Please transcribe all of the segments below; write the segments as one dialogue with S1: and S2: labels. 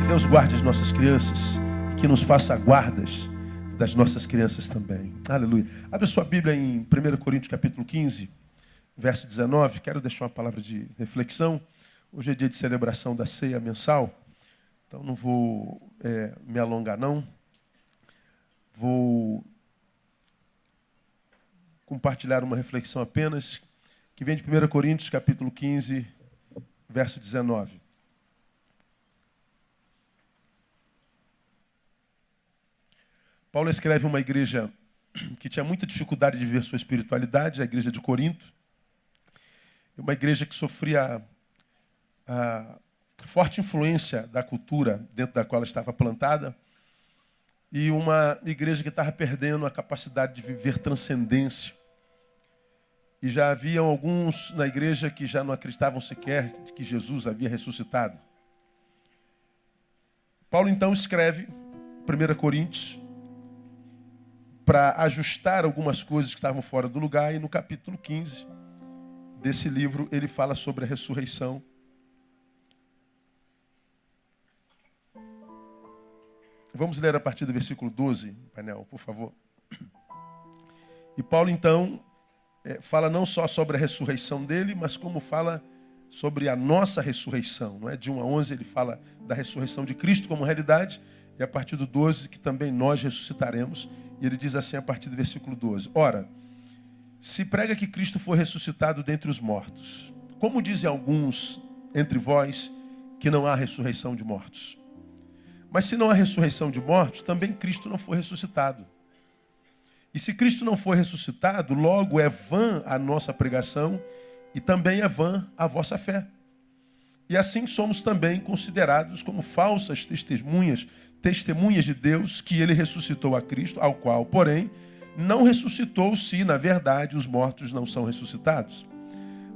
S1: Deus guarde as nossas crianças e que nos faça guardas das nossas crianças também. Aleluia. Abre sua Bíblia em 1 Coríntios capítulo 15, verso 19. Quero deixar uma palavra de reflexão. Hoje é dia de celebração da ceia mensal, então não vou me alongar não. Vou compartilhar uma reflexão apenas, que vem de 1 Coríntios capítulo 15, verso 19. Paulo escreve uma igreja que tinha muita dificuldade de ver sua espiritualidade, a igreja de Corinto. Uma igreja que sofria a forte influência da cultura dentro da qual ela estava plantada. E uma igreja que estava perdendo a capacidade de viver transcendência. E já haviam alguns na igreja que já não acreditavam sequer de que Jesus havia ressuscitado. Paulo então escreve 1 Coríntios para ajustar algumas coisas que estavam fora do lugar. E no capítulo 15 desse livro ele fala sobre a ressurreição. Vamos ler a partir do versículo 12, painel, por favor. E Paulo, então, fala não só sobre a ressurreição dele, mas como fala sobre a nossa ressurreição. Não é? De 1 a 11 ele fala da ressurreição de Cristo como realidade, e a partir do 12 que também nós ressuscitaremos. E ele diz assim a partir do versículo 12. Ora, se prega que Cristo foi ressuscitado dentre os mortos, como dizem alguns entre vós que não há ressurreição de mortos? Mas se não há ressurreição de mortos, também Cristo não foi ressuscitado. E se Cristo não foi ressuscitado, logo é vã a nossa pregação e também é vã a vossa fé. E assim somos também considerados como falsas testemunhas de Deus, que ele ressuscitou a Cristo, ao qual, porém, não ressuscitou se, na verdade, os mortos não são ressuscitados.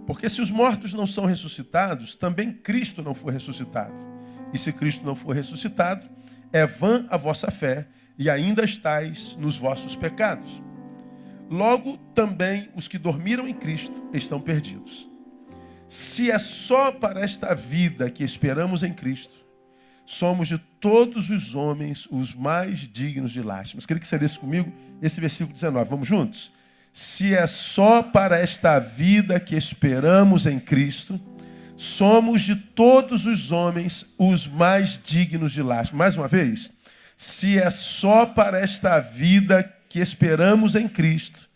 S1: Porque se os mortos não são ressuscitados, também Cristo não foi ressuscitado. E se Cristo não for ressuscitado, é vã a vossa fé e ainda estáis nos vossos pecados. Logo, também os que dormiram em Cristo estão perdidos. Se é só para esta vida que esperamos em Cristo, somos de todos os homens os mais dignos de lástima. Queria que você lesse comigo esse versículo 19. Vamos juntos? Se é só para esta vida que esperamos em Cristo, somos de todos os homens os mais dignos de lástima. Mais uma vez. Se é só para esta vida que esperamos em Cristo,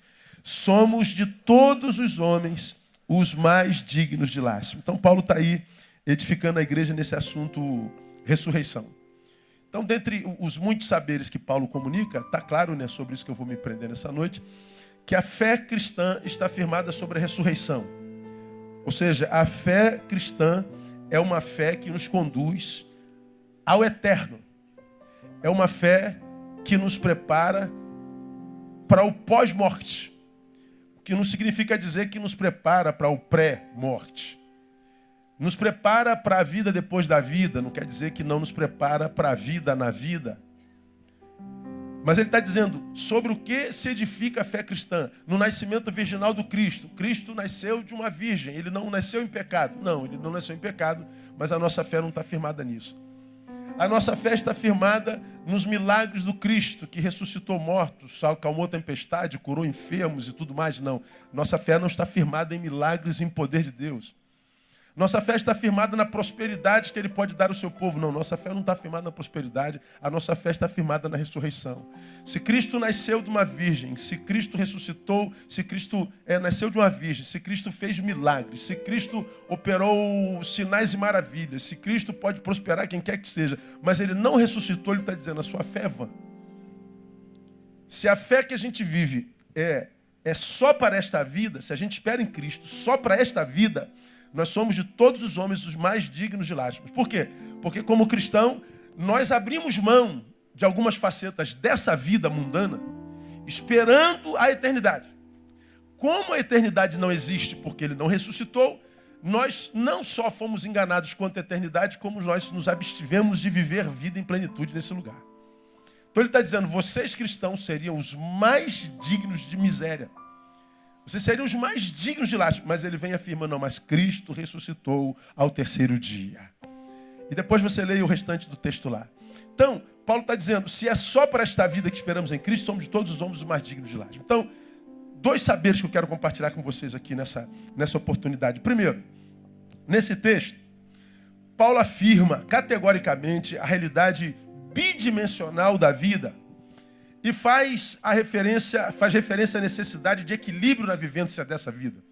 S1: somos de todos os homens os mais dignos de lástima. Então Paulo está aí edificando a igreja nesse assunto ressurreição. Então, dentre os muitos saberes que Paulo comunica, está claro, né, sobre isso que eu vou me prender nessa noite, que a fé cristã está firmada sobre a ressurreição. Ou seja, a fé cristã é uma fé que nos conduz ao eterno. É uma fé que nos prepara para o pós-morte. O que não significa dizer que nos prepara para o pré-morte. Nos prepara para a vida depois da vida, não quer dizer que não nos prepara para a vida na vida. Mas ele está dizendo sobre o que se edifica a fé cristã. No nascimento virginal do Cristo. Cristo nasceu de uma virgem, ele não nasceu em pecado. Não, ele não nasceu em pecado, mas a nossa fé não está firmada nisso. A nossa fé está firmada nos milagres do Cristo, que ressuscitou mortos, acalmou tempestade, curou enfermos e tudo mais. Não, nossa fé não está firmada em milagres e em poder de Deus. Nossa fé está firmada na prosperidade que ele pode dar ao seu povo. Não, nossa fé não está firmada na prosperidade, a nossa fé está firmada na ressurreição. Se Cristo nasceu de uma virgem, se Cristo ressuscitou, se Cristo nasceu de uma virgem, se Cristo fez milagres, se Cristo operou sinais e maravilhas, se Cristo pode prosperar quem quer que seja, mas ele não ressuscitou, ele está dizendo, a sua fé é vã. Se a fé que a gente vive é só para esta vida, se a gente espera em Cristo só para esta vida, nós somos de todos os homens os mais dignos de lástima. Por quê? Porque como cristão, nós abrimos mão de algumas facetas dessa vida mundana, esperando a eternidade. Como a eternidade não existe porque ele não ressuscitou, nós não só fomos enganados quanto à eternidade, como nós nos abstivemos de viver vida em plenitude nesse lugar. Então ele está dizendo, vocês cristãos seriam os mais dignos de miséria. Vocês seriam os mais dignos de lástima. Mas ele vem afirmando, não, mas Cristo ressuscitou ao terceiro dia. E depois você leia o restante do texto lá. Então, Paulo está dizendo, se é só para esta vida que esperamos em Cristo, somos de todos os homens os mais dignos de laje. Então, 2 saberes que eu quero compartilhar com vocês aqui nessa oportunidade. Primeiro, nesse texto, Paulo afirma categoricamente a realidade bidimensional da vida e faz referência à necessidade de equilíbrio na vivência dessa vida.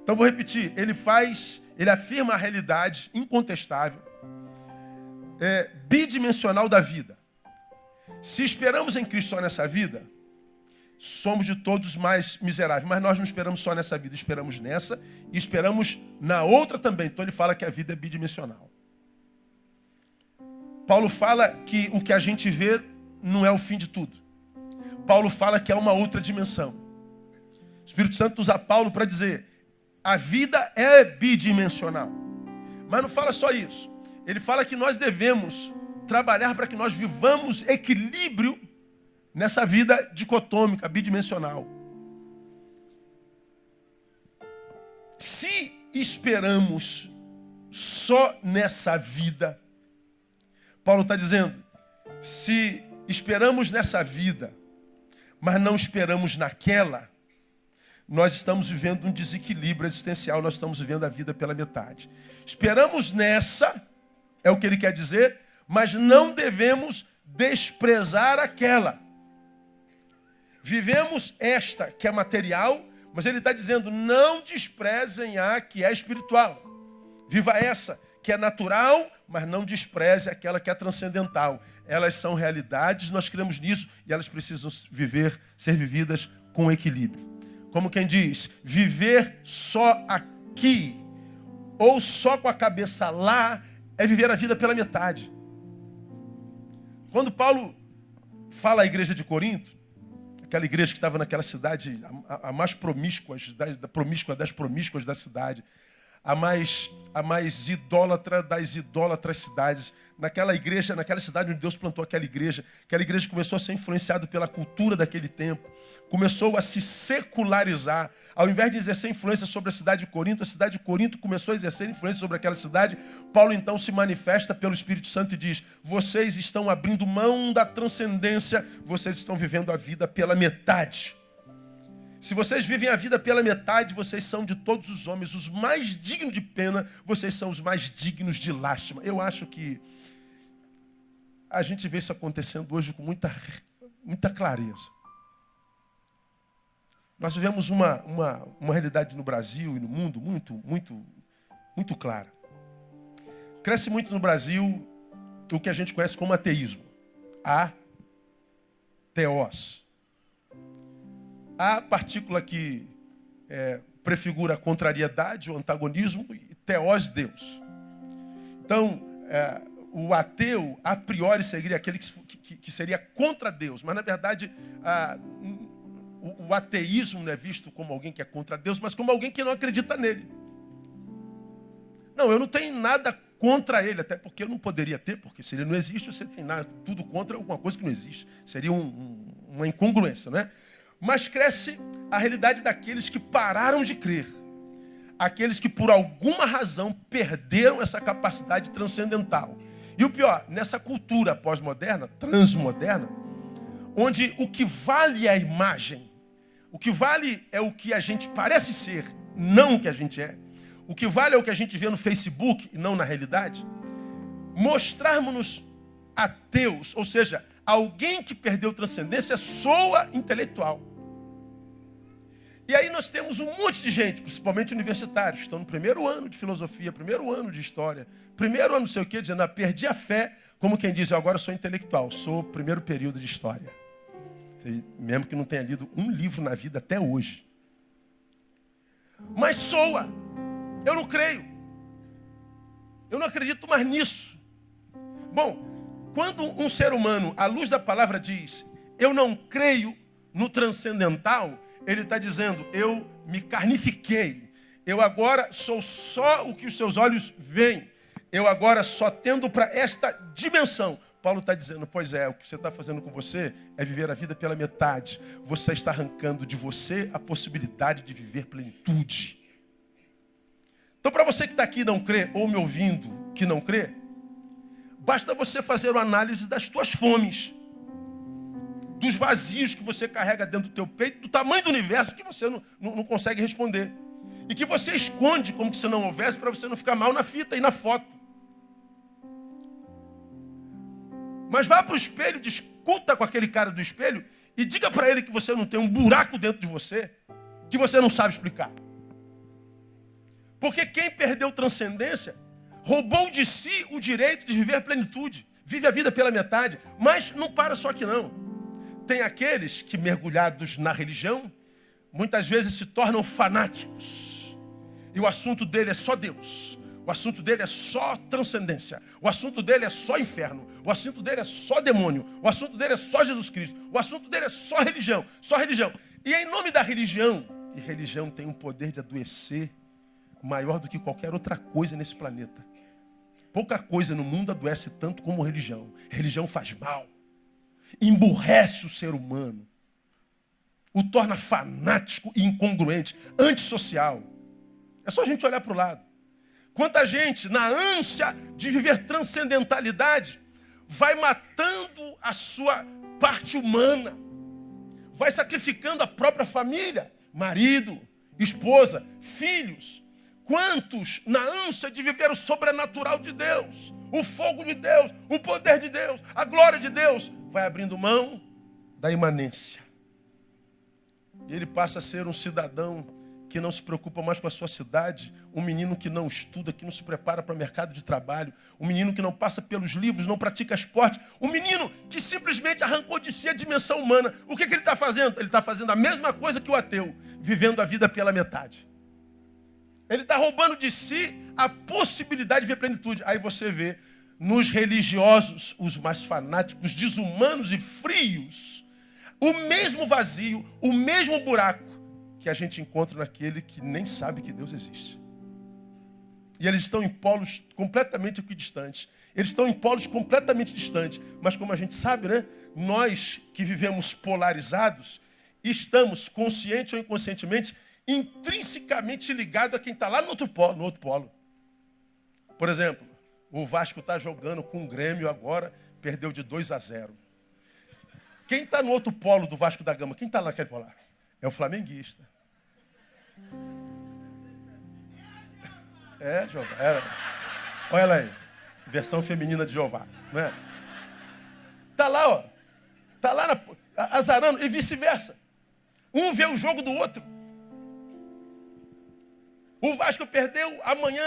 S1: Então vou repetir, ele afirma a realidade incontestável, bidimensional da vida. Se esperamos em Cristo só nessa vida, somos de todos mais miseráveis. Mas nós não esperamos só nessa vida, esperamos nessa e esperamos na outra também. Então ele fala que a vida é bidimensional. Paulo fala que o que a gente vê não é o fim de tudo. Paulo fala que é uma outra dimensão. O Espírito Santo usa Paulo para dizer, a vida é bidimensional. Mas não fala só isso. Ele fala que nós devemos trabalhar para que nós vivamos equilíbrio nessa vida dicotômica, bidimensional. Se esperamos só nessa vida, Paulo está dizendo, se esperamos nessa vida, mas não esperamos naquela, nós estamos vivendo um desequilíbrio existencial, nós estamos vivendo a vida pela metade. Esperamos nessa, é o que ele quer dizer, mas não devemos desprezar aquela. Vivemos esta que é material, mas ele está dizendo, não desprezem a que é espiritual. Viva essa que é natural, mas não despreze aquela que é transcendental. Elas são realidades, nós cremos nisso e elas precisam ser vividas com equilíbrio. Como quem diz, viver só aqui ou só com a cabeça lá é viver a vida pela metade. Quando Paulo fala à igreja de Corinto, aquela igreja que estava naquela cidade, a mais promíscua das promíscuas da cidade, a mais idólatra das idólatras cidades. Naquela igreja, naquela cidade onde Deus plantou aquela igreja começou a ser influenciada pela cultura daquele tempo, começou a se secularizar. Ao invés de exercer influência sobre a cidade de Corinto começou a exercer influência sobre aquela cidade. Paulo então se manifesta pelo Espírito Santo e diz, vocês estão abrindo mão da transcendência, vocês estão vivendo a vida pela metade. Se vocês vivem a vida pela metade, vocês são de todos os homens os mais dignos de pena, vocês são os mais dignos de lástima. Eu acho que a gente vê isso acontecendo hoje com muita clareza. Nós vivemos uma realidade no Brasil e no mundo muito clara. Cresce muito no Brasil o que a gente conhece como ateísmo. Ateós. A partícula que prefigura a contrariedade, o antagonismo, e teós, Deus. Então, o ateu, a priori, seria aquele que seria contra Deus. Mas, na verdade, o ateísmo não é visto como alguém que é contra Deus, mas como alguém que não acredita nele. Não, eu não tenho nada contra ele, até porque eu não poderia ter, porque se ele não existe, você tem tudo contra alguma coisa que não existe. Seria uma incongruência, né? Mas cresce a realidade daqueles que pararam de crer. Aqueles que, por alguma razão, perderam essa capacidade transcendental. E o pior, nessa cultura pós-moderna, transmoderna, onde o que vale é a imagem, o que vale é o que a gente parece ser, não o que a gente é. O que vale é o que a gente vê no Facebook e não na realidade. Mostrarmos-nos ateus, ou seja, alguém que perdeu transcendência soa intelectual. E aí nós temos um monte de gente, principalmente universitários, que estão no primeiro ano de filosofia, primeiro ano de história, primeiro ano não sei o quê, dizendo, perdi a fé, como quem diz, eu agora sou intelectual, sou primeiro período de história. Mesmo que não tenha lido um livro na vida até hoje. Mas soa. Eu não creio. Eu não acredito mais nisso. Bom, quando um ser humano, à luz da palavra, diz, eu não creio no transcendental, ele está dizendo, eu me carnifiquei. Eu agora sou só o que os seus olhos veem. Eu agora só tendo para esta dimensão. Paulo está dizendo, pois é, o que você está fazendo com você é viver a vida pela metade. Você está arrancando de você a possibilidade de viver plenitude. Então, para você que está aqui e não crê, ou me ouvindo que não crê, Basta você fazer uma análise das tuas fomes, dos vazios que você carrega dentro do teu peito, do tamanho do universo que você não consegue responder. E que você esconde como que se não houvesse para você não ficar mal na fita e na foto. Mas vá para o espelho, discuta com aquele cara do espelho e diga para ele que você não tem um buraco dentro de você que você não sabe explicar. Porque quem perdeu transcendência roubou de si o direito de viver a plenitude. Vive a vida pela metade, mas não para só aqui não. Tem aqueles que, mergulhados na religião, muitas vezes se tornam fanáticos. E o assunto dele é só Deus. O assunto dele é só transcendência. O assunto dele é só inferno. O assunto dele é só demônio. O assunto dele é só Jesus Cristo. O assunto dele é só religião. Só religião. E em nome da religião, e religião tem um poder de adoecer maior do que qualquer outra coisa nesse planeta. Pouca coisa no mundo adoece tanto como religião. Religião faz mal. Emburrece o ser humano. O torna fanático e incongruente. Antissocial. É só a gente olhar para o lado. Quanta gente, na ânsia de viver transcendentalidade, vai matando a sua parte humana. Vai sacrificando a própria família. Marido, esposa, filhos. Quantos, na ânsia de viver o sobrenatural de Deus, o fogo de Deus, o poder de Deus, a glória de Deus, vai abrindo mão da imanência. E ele passa a ser um cidadão que não se preocupa mais com a sua cidade, um menino que não estuda, que não se prepara para o mercado de trabalho, um menino que não passa pelos livros, não pratica esporte, um menino que simplesmente arrancou de si a dimensão humana. O que ele está fazendo? Ele está fazendo a mesma coisa que o ateu, vivendo a vida pela metade. Ele está roubando de si a possibilidade de ver plenitude. Aí você vê nos religiosos, os mais fanáticos, desumanos e frios, o mesmo vazio, o mesmo buraco que a gente encontra naquele que nem sabe que Deus existe. E eles estão em polos completamente equidistantes. Eles estão em polos completamente distantes. Mas como a gente sabe, né? Nós que vivemos polarizados, estamos, consciente ou inconscientemente, intrinsecamente ligados a quem está lá no outro polo. Por exemplo, o Vasco está jogando com o Grêmio agora, perdeu de 2-0. Quem está no outro polo do Vasco da Gama? Quem está lá naquele polar? É o flamenguista. É, Jeová. Olha ela aí. Versão feminina de Jeová. Não é? Tá lá, ó. Tá lá azarando e vice-versa. Um vê o jogo do outro. O Vasco perdeu, amanhã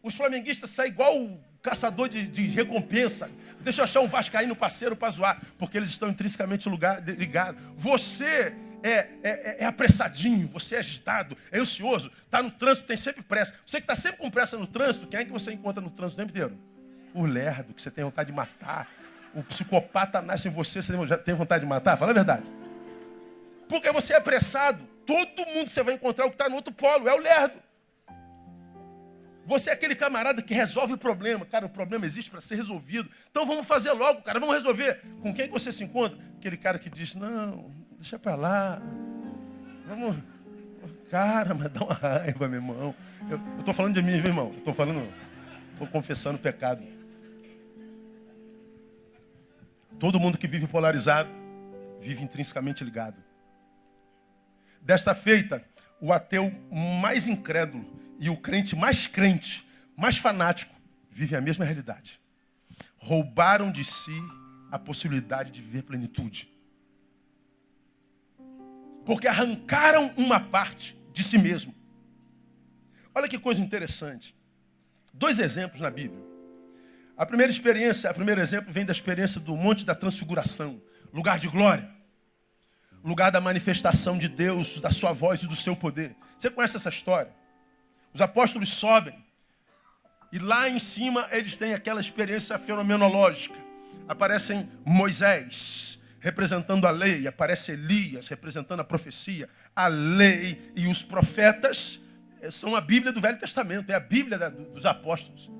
S1: os flamenguistas saem igual o caçador de recompensa. Deixa eu achar um vascaíno parceiro para zoar, porque eles estão intrinsecamente ligados. Você é apressadinho, você é agitado, é ansioso, está no trânsito, tem sempre pressa. Você que está sempre com pressa no trânsito, quem é que você encontra no trânsito o tempo inteiro? O lerdo, que você tem vontade de matar. O psicopata nasce em você, você já tem vontade de matar? Fala a verdade. Porque você é apressado. Todo mundo que você vai encontrar o que está no outro polo, é o lerdo. Você é aquele camarada que resolve o problema. Cara, o problema existe para ser resolvido. Então vamos fazer logo, cara. Vamos resolver. Com quem que você se encontra? Aquele cara que diz, não, deixa para lá. Vamos. Cara, mas dá uma raiva, meu irmão. Eu estou falando de mim, meu irmão. Estou confessando o pecado. Todo mundo que vive polarizado, vive intrinsecamente ligado. Desta feita, o ateu mais incrédulo e o crente, mais fanático, vive a mesma realidade. Roubaram de si a possibilidade de viver plenitude. Porque arrancaram uma parte de si mesmo. Olha que coisa interessante. 2 exemplos na Bíblia. O primeiro exemplo vem da experiência do Monte da Transfiguração, lugar de glória. Lugar da manifestação de Deus, da sua voz e do seu poder. Você conhece essa história? Os apóstolos sobem e lá em cima eles têm aquela experiência fenomenológica. Aparecem Moisés representando a lei, aparece Elias representando a profecia. A lei e os profetas são a Bíblia do Velho Testamento, é a Bíblia dos apóstolos.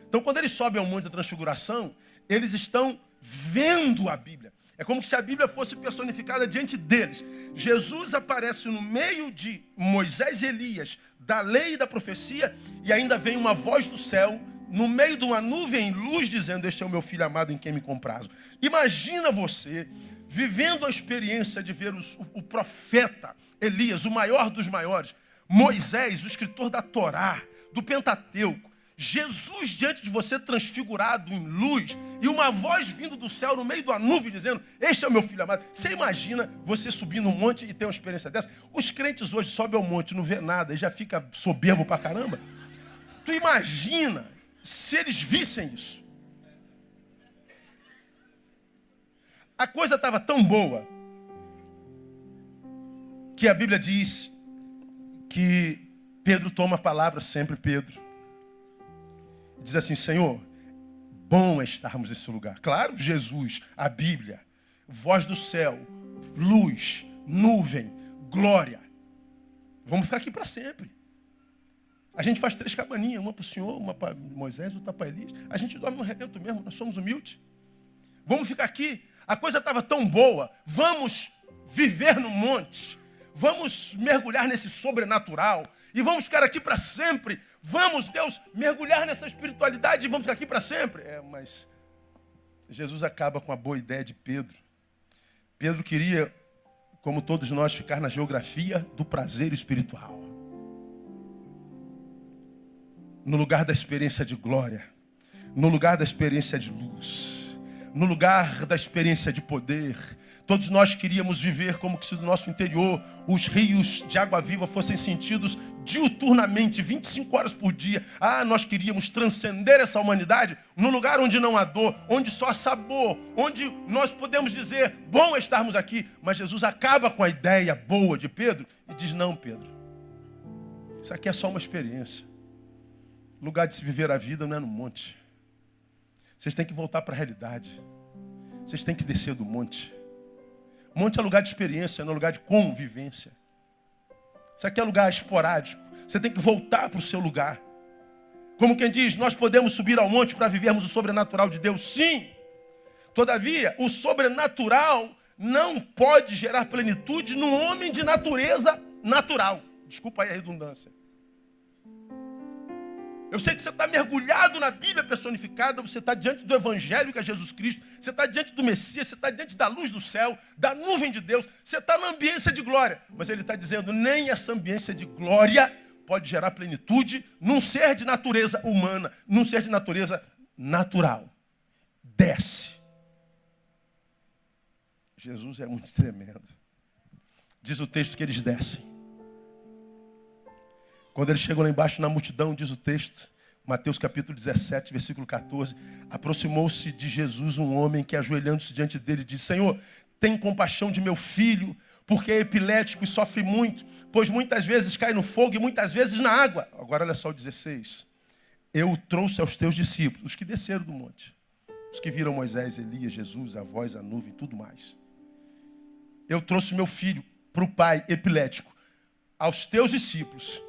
S1: Então quando eles sobem ao Monte da Transfiguração, eles estão vendo a Bíblia. É como se a Bíblia fosse personificada diante deles. Jesus aparece no meio de Moisés e Elias, da lei e da profecia, e ainda vem uma voz do céu no meio de uma nuvem, luz, dizendo: este é o meu filho amado em quem me comprazo. Imagina você vivendo a experiência de ver o profeta Elias, o maior dos maiores, Moisés, o escritor da Torá, do Pentateuco, Jesus diante de você transfigurado em luz e uma voz vindo do céu no meio da nuvem dizendo: este é o meu filho amado. Você imagina você subir num monte e ter uma experiência dessa? Os crentes hoje sobem ao monte, não vê nada e já fica soberbo pra caramba. Tu imagina se eles vissem isso? A coisa estava tão boa que a Bíblia diz que Pedro toma a palavra, sempre Pedro. Diz assim: Senhor, bom é estarmos nesse lugar. Claro, Jesus, a Bíblia, voz do céu, luz, nuvem, glória. Vamos ficar aqui para sempre. A gente faz 3 cabaninhas, uma para o Senhor, uma para Moisés, outra para Elias. A gente dorme no relento mesmo, nós somos humildes. Vamos ficar aqui. A coisa estava tão boa. Vamos viver no monte. Vamos mergulhar nesse sobrenatural. E vamos ficar aqui para sempre. Vamos, Deus, mergulhar nessa espiritualidade e vamos ficar aqui para sempre. Mas Jesus acaba com a boa ideia de Pedro. Pedro queria, como todos nós, ficar na geografia do prazer espiritual. No lugar da experiência de glória. No lugar da experiência de luz. No lugar da experiência de poder. Todos nós queríamos viver como que se do nosso interior os rios de água viva fossem sentidos diuturnamente, 25 horas por dia. Nós queríamos transcender essa humanidade no lugar onde não há dor, onde só há sabor, onde nós podemos dizer: bom é estarmos aqui. Mas Jesus acaba com a ideia boa de Pedro e diz: não, Pedro, isso aqui é só uma experiência. O lugar de se viver a vida não é no monte. Vocês têm que voltar para a realidade. Vocês têm que descer do monte. Monte é lugar de experiência, não é lugar de convivência. Isso aqui é lugar esporádico. Você tem que voltar para o seu lugar. Como quem diz: nós podemos subir ao monte para vivermos o sobrenatural de Deus? Sim. Todavia, o sobrenatural não pode gerar plenitude no homem de natureza natural. Desculpa aí a redundância. Eu sei que você está mergulhado na Bíblia personificada, você está diante do Evangelho que é Jesus Cristo, você está diante do Messias, você está diante da luz do céu, da nuvem de Deus, você está na ambiência de glória. Mas ele está dizendo: nem essa ambiência de glória pode gerar plenitude num ser de natureza humana, num ser de natureza natural. Desce. Jesus é muito tremendo. Diz o texto que eles descem. Quando eles chegam lá embaixo na multidão, diz o texto, Mateus capítulo 17, versículo 14, aproximou-se de Jesus um homem que, ajoelhando-se diante dele, disse: Senhor, tem compaixão de meu filho, porque é epilético e sofre muito, pois muitas vezes cai no fogo e muitas vezes na água. Agora olha só o 16. Eu o trouxe aos teus discípulos, os que desceram do monte, os que viram Moisés, Elias, Jesus, a voz, a nuvem, tudo mais. Eu trouxe meu filho para o pai epilético, aos teus discípulos,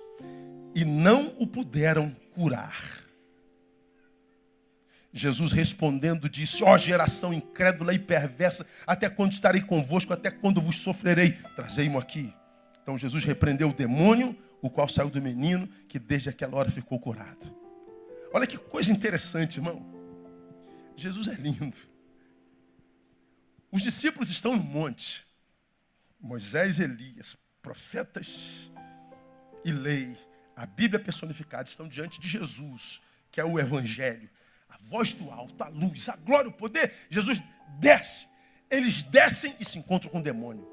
S1: e não o puderam curar. Jesus respondendo disse: ó geração incrédula e perversa, até quando estarei convosco, até quando vos sofrerei? Trazei-mo aqui. Então Jesus repreendeu o demônio, o qual saiu do menino, que desde aquela hora ficou curado. Olha que coisa interessante, irmão. Jesus é lindo. Os discípulos estão no monte. Moisés, Elias, profetas e lei, a Bíblia personificada, estão diante de Jesus, que é o Evangelho. A voz do alto, a luz, a glória, o poder. Jesus desce. Eles descem e se encontram com o demônio.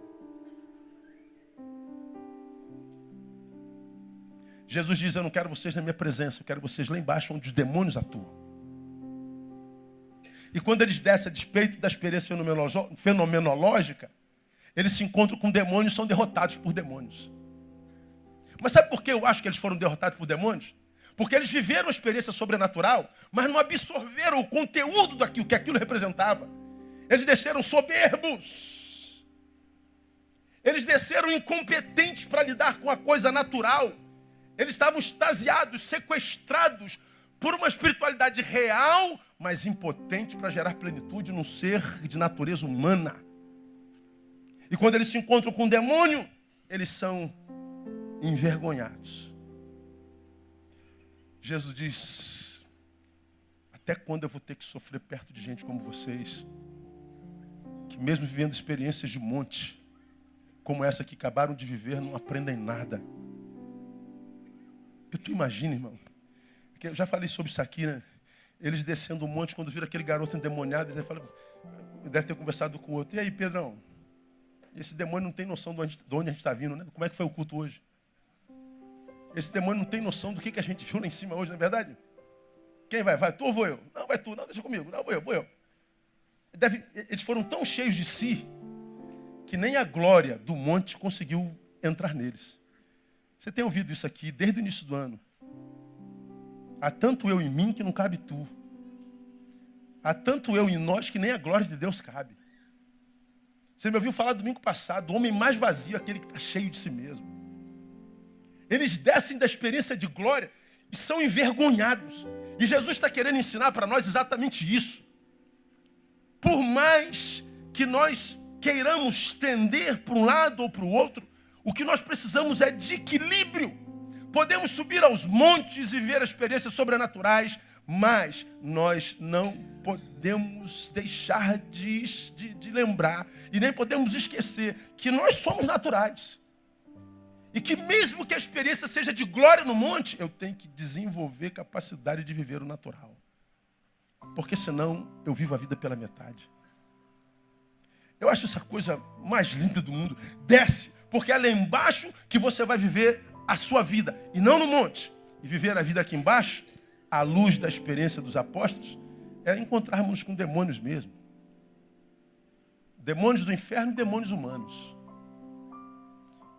S1: Jesus diz: eu não quero vocês na minha presença, eu quero vocês lá embaixo, onde os demônios atuam. E quando eles descem, a despeito da experiência fenomenológica, eles se encontram com demônios e são derrotados por demônios. Mas sabe por que eu acho que eles foram derrotados por demônios? Porque eles viveram a experiência sobrenatural, mas não absorveram o conteúdo daquilo que aquilo representava. Eles desceram soberbos. Eles desceram incompetentes para lidar com a coisa natural. Eles estavam extasiados, sequestrados por uma espiritualidade real, mas impotente para gerar plenitude num ser de natureza humana. E quando eles se encontram com o demônio, eles são envergonhados. Jesus diz: Até quando eu vou ter que sofrer perto de gente como vocês, que mesmo vivendo experiências de monte, como essa que acabaram de viver, não aprendem nada. Porque tu imagina, irmão, porque eu já falei sobre isso aqui, né? Eles descendo o monte, quando viram aquele garoto endemoniado, eles falam, deve ter conversado com o outro. E aí, Pedrão? Esse demônio não tem noção de onde a gente está vindo, né? Como é que foi o culto hoje? Esse demônio não tem noção do que a gente viu lá em cima hoje, não é verdade? Quem vai? Vai tu ou vou eu? Não, vai tu. Não, deixa comigo. Não, vou eu. Eles foram tão cheios de si que nem a glória do monte conseguiu entrar neles. Você tem ouvido isso aqui desde o início do ano. Há tanto eu em mim que não cabe tu. Há tanto eu em nós que nem a glória de Deus cabe. Você me ouviu falar domingo passado, o homem mais vazio é aquele que está cheio de si mesmo. Eles descem da experiência de glória e são envergonhados. E Jesus está querendo ensinar para nós exatamente isso. Por mais que nós queiramos tender para um lado ou para o outro, o que nós precisamos é de equilíbrio. Podemos subir aos montes e ver experiências sobrenaturais, mas nós não podemos deixar de lembrar e nem podemos esquecer que nós somos naturais. E que mesmo que a experiência seja de glória no monte, eu tenho que desenvolver capacidade de viver o natural. Porque senão eu vivo a vida pela metade. Eu acho essa coisa mais linda do mundo. Desce, porque é lá embaixo que você vai viver a sua vida, e não no monte. E viver a vida aqui embaixo, à luz da experiência dos apóstolos, é encontrarmos com demônios mesmo. Demônios do inferno e demônios humanos.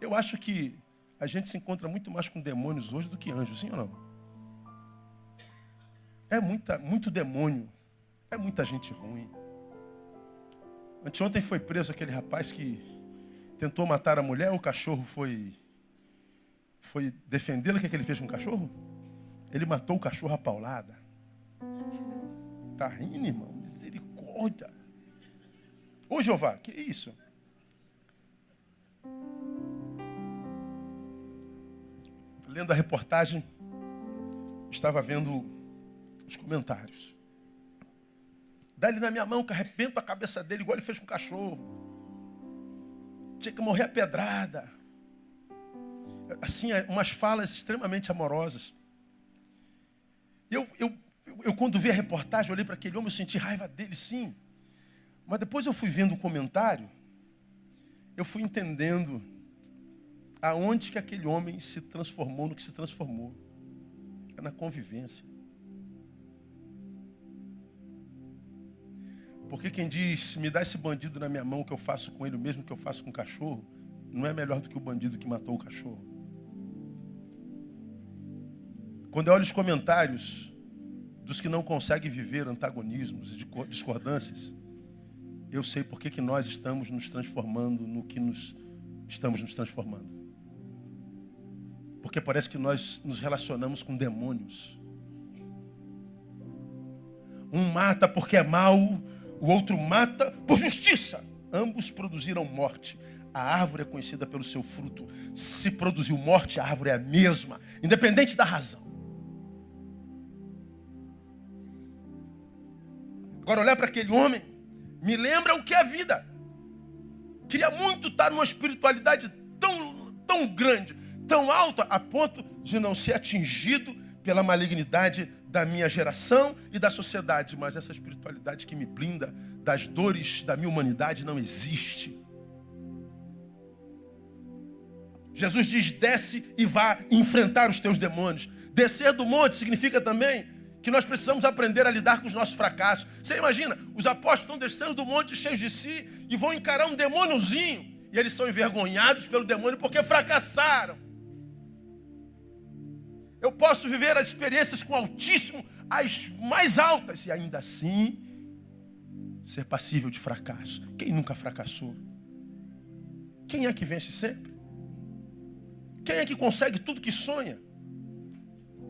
S1: Eu acho que a gente se encontra muito mais com demônios hoje do que anjos, sim ou não? É muito demônio. É muita gente ruim. Anteontem foi preso aquele rapaz que tentou matar a mulher, o cachorro foi defendê-la. O que ele fez com o cachorro? Ele matou o cachorro a paulada. Tá rindo, irmão? Misericórdia. Ô, Jeová, que isso? Lendo a reportagem, estava vendo os comentários. Dá ele na minha mão, que arrebento a cabeça dele, igual ele fez com o cachorro. Tinha que morrer a pedrada. Assim, umas falas extremamente amorosas. Eu quando vi a reportagem, olhei para aquele homem, eu senti raiva dele, sim. Mas depois eu fui vendo o comentário, eu fui entendendo aonde que aquele homem se transformou no que se transformou. É na convivência. Porque quem diz, me dá esse bandido na minha mão, que eu faço com ele o mesmo que eu faço com o cachorro, não é melhor do que o bandido que matou o cachorro. Quando eu olho os comentários dos que não conseguem viver antagonismos e discordâncias, eu sei por que nós estamos nos transformando no que estamos nos transformando. Porque parece que nós nos relacionamos com demônios. Um mata porque é mau, o outro mata por justiça. Ambos produziram morte. A árvore é conhecida pelo seu fruto. Se produziu morte, a árvore é a mesma, independente da razão. Agora, olhar para aquele homem me lembra o que é a vida. Queria muito estar numa espiritualidade tão grande, tão alta, a ponto de não ser atingido pela malignidade da minha geração e da sociedade. Mas essa espiritualidade que me blinda das dores da minha humanidade não existe. Jesus diz, desce e vá enfrentar os teus demônios. Descer do monte significa também que nós precisamos aprender a lidar com os nossos fracassos. Você imagina, os apóstolos estão descendo do monte cheios de si e vão encarar um demôniozinho. E eles são envergonhados pelo demônio porque fracassaram. Eu posso viver as experiências com o Altíssimo, as mais altas, e ainda assim ser passível de fracasso. Quem nunca fracassou? Quem é que vence sempre? Quem é que consegue tudo que sonha?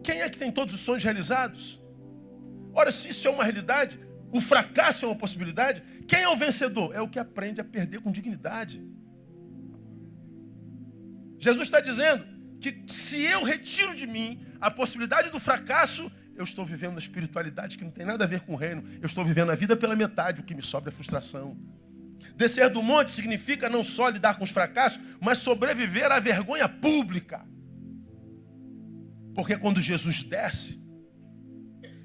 S1: Quem é que tem todos os sonhos realizados? Ora, se isso é uma realidade, o fracasso é uma possibilidade, quem é o vencedor? É o que aprende a perder com dignidade. Jesus está dizendo que se eu retiro de mim a possibilidade do fracasso, eu estou vivendo uma espiritualidade que não tem nada a ver com o reino. Eu estou vivendo a vida pela metade, o que me sobra é frustração. Descer do monte significa não só lidar com os fracassos, mas sobreviver à vergonha pública. Porque quando Jesus desce,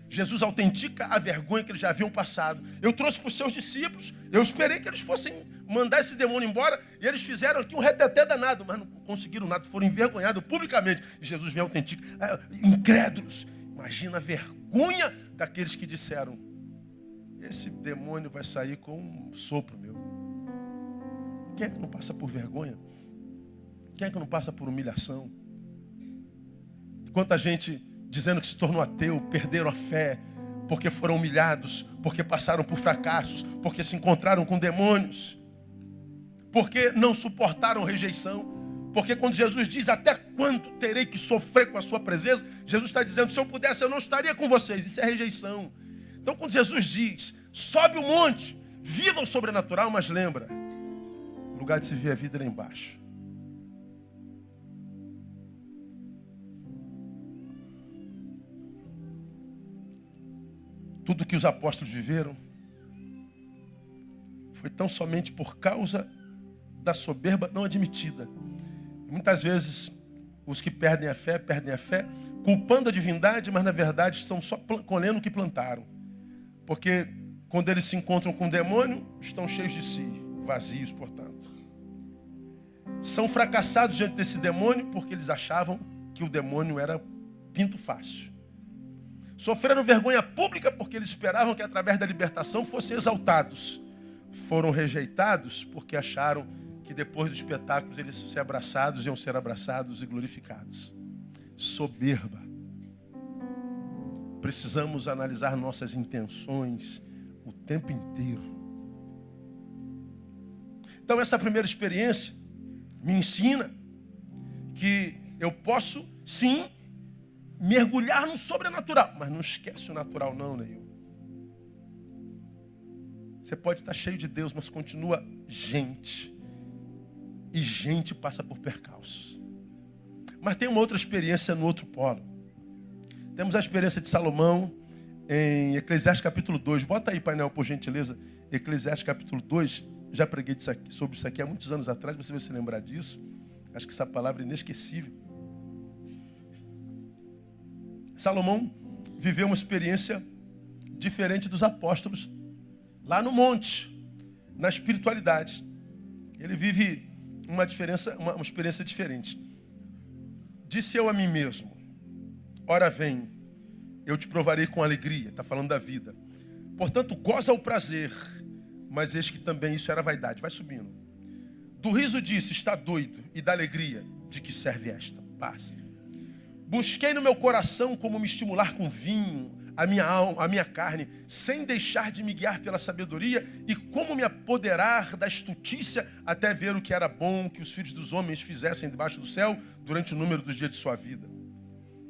S1: Jesus autentica a vergonha que eles já haviam passado. Eu trouxe para os seus discípulos, eu esperei que eles fossem mandar esse demônio embora, e eles fizeram aqui um reteté danado, mas não conseguiram nada, foram envergonhados publicamente. E Jesus vem autentica, incrédulos. Imagina a vergonha daqueles que disseram, esse demônio vai sair com um sopro meu. Quem é que não passa por vergonha? Quem é que não passa por humilhação? Quanta gente dizendo que se tornou ateu, perderam a fé, porque foram humilhados, porque passaram por fracassos, porque se encontraram com demônios, porque não suportaram rejeição. Porque quando Jesus diz, até quando terei que sofrer com a sua presença? Jesus está dizendo, se eu pudesse, eu não estaria com vocês. Isso é rejeição. Então quando Jesus diz, sobe o monte, viva o sobrenatural, mas lembra, o lugar de se ver a vida é lá embaixo. Tudo que os apóstolos viveram foi tão somente por causa da soberba não admitida. Muitas vezes, os que perdem a fé, culpando a divindade, mas na verdade estão só colhendo o que plantaram. Porque quando eles se encontram com o demônio, estão cheios de si, vazios, portanto. São fracassados diante desse demônio porque eles achavam que o demônio era pinto fácil. Sofreram vergonha pública porque eles esperavam que através da libertação fossem exaltados. Foram rejeitados porque acharam que depois dos espetáculos eles iam ser abraçados e glorificados. Soberba. Precisamos analisar nossas intenções o tempo inteiro. Então essa primeira experiência me ensina que eu posso, sim, mergulhar no sobrenatural. Mas não esquece o natural não, Neil. Você pode estar cheio de Deus, mas continua gente. E gente passa por percalços. Mas tem uma outra experiência no outro polo. Temos a experiência de Salomão em Eclesiastes capítulo 2. Bota aí, painel, por gentileza. Eclesiastes capítulo 2. Já preguei sobre isso aqui há muitos anos atrás. Você vai se lembrar disso. Acho que essa palavra é inesquecível. Salomão viveu uma experiência diferente dos apóstolos lá no monte, na espiritualidade. Ele vive uma experiência diferente. Disse eu a mim mesmo, ora vem, eu te provarei com alegria. Está falando da vida. Portanto, goza o prazer, mas eis que também isso era vaidade. Vai subindo. Do riso disse, está doido, e da alegria, de que serve esta? Passa. Busquei no meu coração como me estimular com vinho, a minha alma, a minha carne, sem deixar de me guiar pela sabedoria, e como me apoderar da estutícia até ver o que era bom que os filhos dos homens fizessem debaixo do céu durante o número dos dias de sua vida.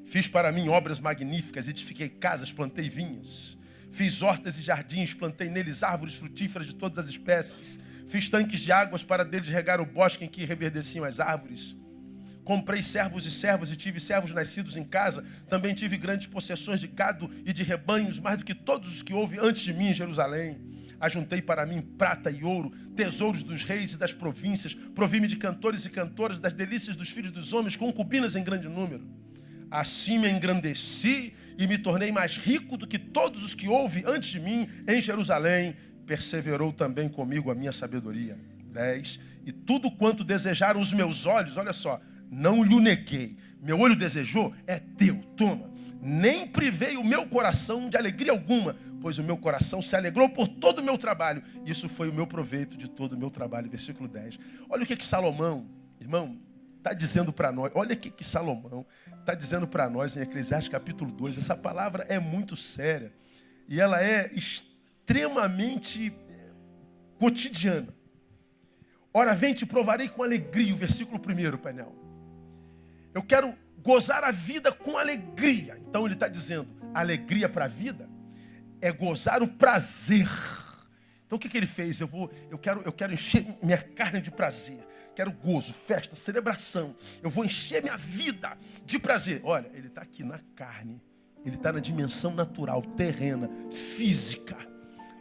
S1: Fiz para mim obras magníficas, edifiquei casas, plantei vinhas. Fiz hortas e jardins, plantei neles árvores frutíferas de todas as espécies. Fiz tanques de águas para deles regar o bosque em que reverdeciam as árvores. Comprei servos e servas e tive servos nascidos em casa. Também tive grandes possessões de gado e de rebanhos, mais do que todos os que houve antes de mim em Jerusalém. Ajuntei para mim prata e ouro, tesouros dos reis e das províncias. Provi-me de cantores e cantoras, das delícias dos filhos dos homens, concubinas em grande número. Assim me engrandeci e me tornei mais rico do que todos os que houve antes de mim em Jerusalém. Perseverou também comigo a minha sabedoria. 10. E tudo quanto desejaram os meus olhos, olha só, não lhe neguei. Meu olho desejou, é teu, toma. Nem privei o meu coração de alegria alguma, pois o meu coração se alegrou por todo o meu trabalho. Isso foi o meu proveito de todo o meu trabalho. Versículo 10. Olha o que Salomão, irmão, está dizendo para nós. Olha o que Salomão está dizendo para nós em Eclesiastes capítulo 2. Essa palavra é muito séria e ela é extremamente cotidiana. Ora, vem, te provarei com alegria. O versículo 1, painel. Eu quero gozar a vida com alegria. Então ele está dizendo, alegria para a vida é gozar o prazer. Então o que ele fez? Eu quero encher minha carne de prazer. Quero gozo, festa, celebração. Eu vou encher minha vida de prazer. Olha, ele está aqui na carne Ele está na dimensão natural, terrena, física.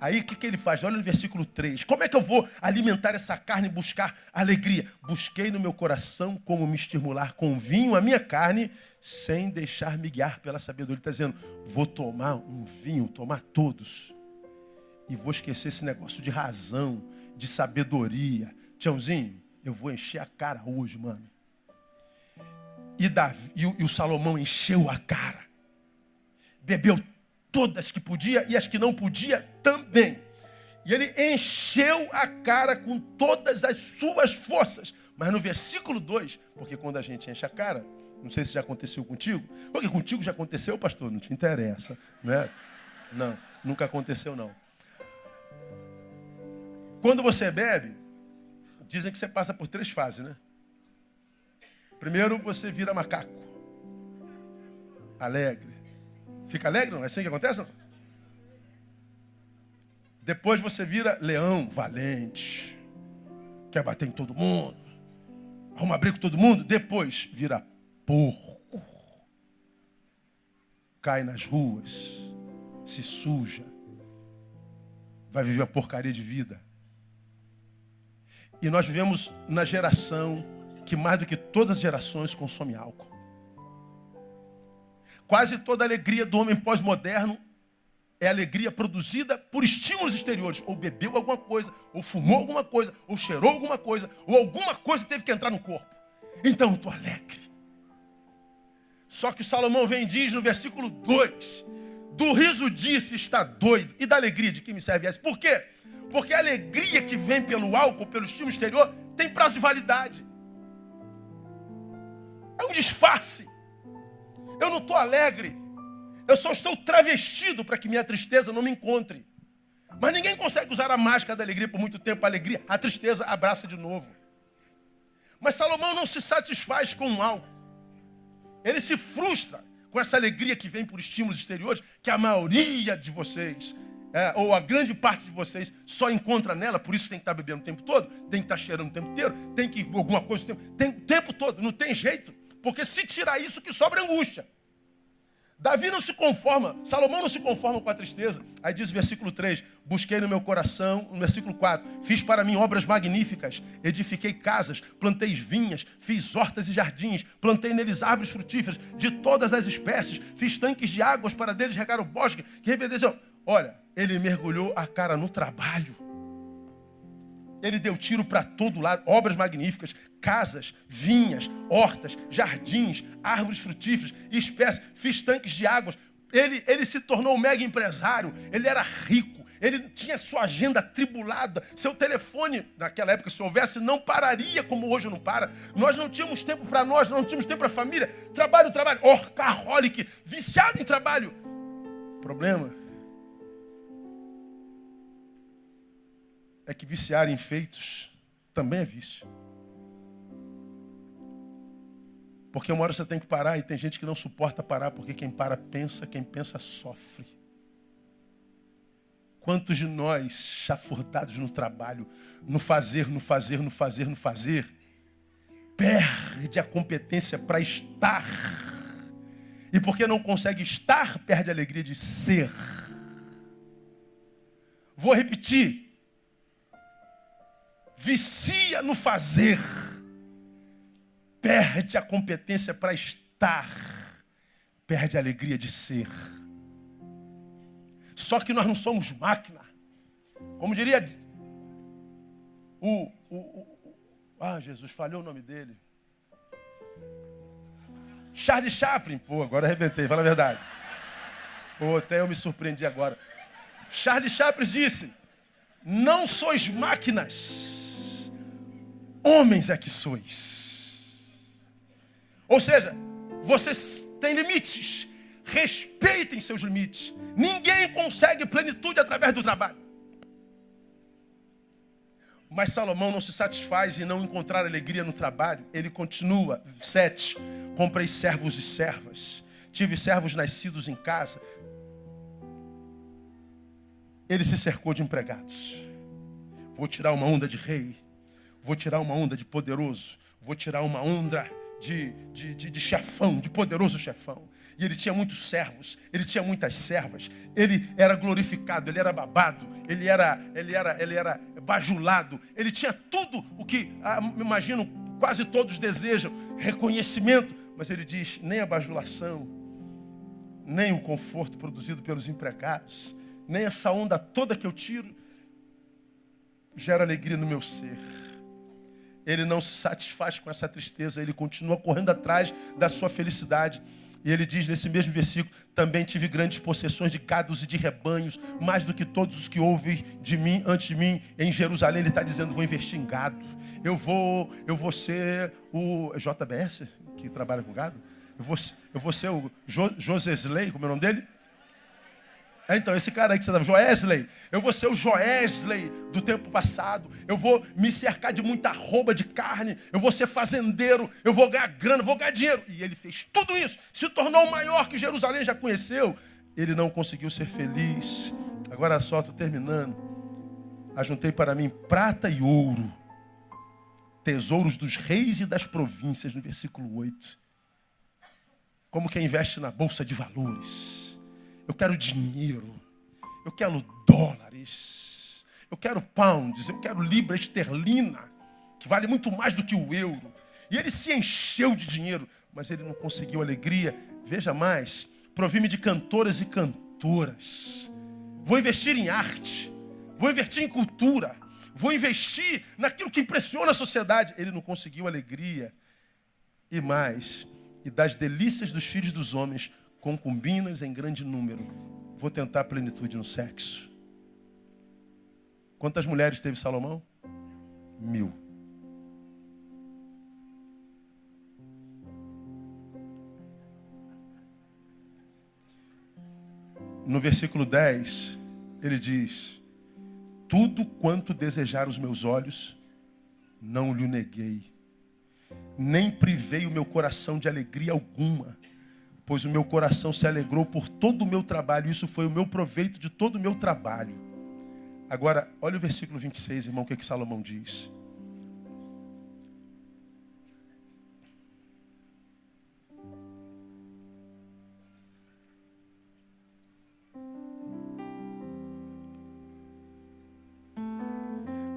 S1: Aí o que ele faz? Olha no versículo 3. Como é que eu vou alimentar essa carne e buscar alegria? Busquei no meu coração como me estimular com vinho a minha carne, sem deixar-me guiar pela sabedoria. Ele está dizendo, vou tomar um vinho, tomar todos. E vou esquecer esse negócio de razão, de sabedoria. Tiãozinho, eu vou encher a cara hoje, mano. E o Salomão encheu a cara. Bebeu todas que podia e as que não podia também. E ele encheu a cara com todas as suas forças. Mas no versículo 2, porque quando a gente enche a cara, não sei se já aconteceu contigo, porque contigo já aconteceu, pastor, não te interessa, né? Não, nunca aconteceu não. Quando você bebe, dizem que você passa por 3 fases, né? Primeiro você vira macaco, alegre. Fica alegre, não? É assim que acontece, não? Depois você vira leão, valente. Quer bater em todo mundo. Arruma briga com todo mundo. Depois vira porco. Cai nas ruas. Se suja. Vai viver uma porcaria de vida. E nós vivemos na geração que mais do que todas as gerações consome álcool. Quase toda a alegria do homem pós-moderno é alegria produzida por estímulos exteriores. Ou bebeu alguma coisa, ou fumou alguma coisa, ou cheirou alguma coisa, ou alguma coisa teve que entrar no corpo. Então eu estou alegre. Só que o Salomão vem e diz no versículo 2, do riso disse está doido, e da alegria de quem me serve essa. Por quê? Porque a alegria que vem pelo álcool, pelo estímulo exterior, tem prazo de validade. É um disfarce. Eu não estou alegre. Eu só estou travestido para que minha tristeza não me encontre. Mas ninguém consegue usar a máscara da alegria por muito tempo. A alegria, a tristeza abraça de novo. Mas Salomão não se satisfaz com o álcool. Ele se frustra com essa alegria que vem por estímulos exteriores, que a maioria de vocês, ou a grande parte de vocês, só encontra nela. Por isso tem que estar bebendo o tempo todo, tem que estar cheirando o tempo inteiro, tem que alguma coisa o tempo todo. Não tem jeito. Porque se tirar isso, que sobra angústia. Davi não se conforma, Salomão não se conforma com a tristeza. Aí diz o versículo 3, busquei no meu coração, no versículo 4, fiz para mim obras magníficas, edifiquei casas, plantei vinhas, fiz hortas e jardins, plantei neles árvores frutíferas de todas as espécies, fiz tanques de águas para deles regar o bosque, que reverdeceu. Olha, ele mergulhou a cara no trabalho. Ele deu tiro para todo lado, obras magníficas, casas, vinhas, hortas, jardins, árvores frutíferas, espécies, fiz tanques de águas. Ele se tornou um mega empresário, ele era rico, ele tinha sua agenda atribulada, seu telefone, naquela época, se houvesse, não pararia como hoje não para. Nós não tínhamos tempo para nós, não tínhamos tempo para a família. Trabalho, workaholic, viciado em trabalho. Problema é que viciar em feitos também é vício. Porque uma hora você tem que parar e tem gente que não suporta parar, porque quem para pensa, quem pensa sofre. Quantos de nós, chafurdados no trabalho, no fazer, perde a competência para estar. E porque não consegue estar, perde a alegria de ser. Vou repetir. Vicia no fazer, perde a competência para estar, perde a alegria de ser. Só que nós não somos máquina. Como diria Jesus, falhou o nome dele. Charlie Chaplin. Pô, agora arrebentei, fala a verdade. Pô, até eu me surpreendi agora. Charlie Chaplin disse, não sois máquinas. Homens é que sois. Ou seja, vocês têm limites. Respeitem seus limites. Ninguém consegue plenitude através do trabalho. Mas Salomão não se satisfaz em não encontrar alegria no trabalho. Ele continua. 7. Comprei servos e servas. Tive servos nascidos em casa. Ele se cercou de empregados. Vou tirar uma onda de rei. Vou tirar uma onda de poderoso. Vou tirar uma onda de chefão, de poderoso chefão. E ele tinha muitos servos, ele tinha muitas servas. Ele era glorificado, ele era babado, ele era bajulado. Ele tinha tudo o que, imagino, quase todos desejam. Reconhecimento. Mas ele diz, nem a bajulação, nem o conforto produzido pelos empregados, nem essa onda toda que eu tiro, gera alegria no meu ser. Ele não se satisfaz com essa tristeza, ele continua correndo atrás da sua felicidade. E ele diz nesse mesmo versículo, também tive grandes possessões de gados e de rebanhos, mais do que todos os que ouvem de mim, antes de mim, em Jerusalém. Ele está dizendo, vou investir em gado. Eu vou ser o JBS, que trabalha com gado. Eu vou ser o Josesley, como é o nome dele? Então, esse cara aí que você estava, Joesley, eu vou ser o Joesley do tempo passado, eu vou me cercar de muita arroba de carne, eu vou ser fazendeiro, eu vou ganhar grana, vou ganhar dinheiro. E ele fez tudo isso, se tornou o maior que Jerusalém já conheceu. Ele não conseguiu ser feliz. Agora só, estou terminando. Ajuntei para mim prata e ouro, tesouros dos reis e das províncias, no versículo 8. Como quem investe na bolsa de valores. Eu quero dinheiro, eu quero dólares, eu quero pounds, eu quero libra esterlina, que vale muito mais do que o euro. E ele se encheu de dinheiro, mas ele não conseguiu alegria. Veja mais, provi-me de cantoras e cantoras. Vou investir em arte, vou investir em cultura, vou investir naquilo que impressiona a sociedade. Ele não conseguiu alegria. E mais, e das delícias dos filhos dos homens, concubinas em grande número. Vou tentar a plenitude no sexo. Quantas mulheres teve Salomão? 1000. No versículo 10, ele diz, tudo quanto desejar os meus olhos, não lhe neguei, nem privei o meu coração de alegria alguma, pois o meu coração se alegrou por todo o meu trabalho. Isso foi o meu proveito de todo o meu trabalho. Agora, olha o versículo 26, irmão, o que Salomão diz.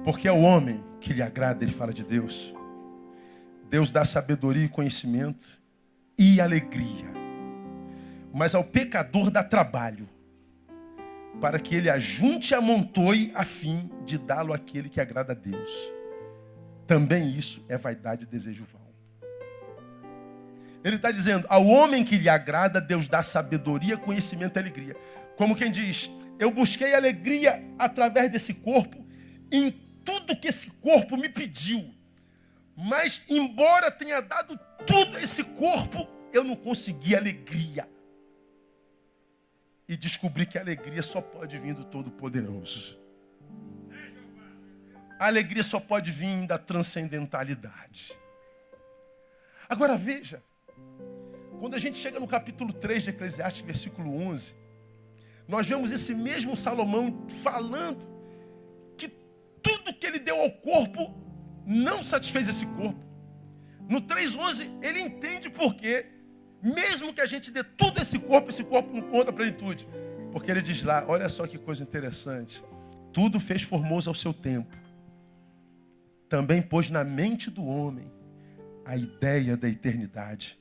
S1: Porque é o homem que lhe agrada, ele fala de Deus. Deus dá sabedoria e conhecimento e alegria. Mas ao pecador dá trabalho, para que ele ajunte e amontoe a fim de dá-lo àquele que agrada a Deus. Também isso é vaidade e desejo vão. Ele está dizendo, ao homem que lhe agrada, Deus dá sabedoria, conhecimento e alegria. Como quem diz, eu busquei alegria através desse corpo, em tudo que esse corpo me pediu. Mas, embora tenha dado tudo a esse corpo, eu não consegui alegria. E descobri que a alegria só pode vir do Todo-Poderoso. A alegria só pode vir da transcendentalidade. Agora veja, quando a gente chega no capítulo 3 de Eclesiastes, versículo 11, nós vemos esse mesmo Salomão falando que tudo que ele deu ao corpo não satisfez esse corpo. No 3:11, ele entende por quê. Mesmo que a gente dê tudo esse corpo não conta a plenitude. Porque ele diz lá, olha só que coisa interessante. Tudo fez formoso ao seu tempo. Também pôs na mente do homem a ideia da eternidade.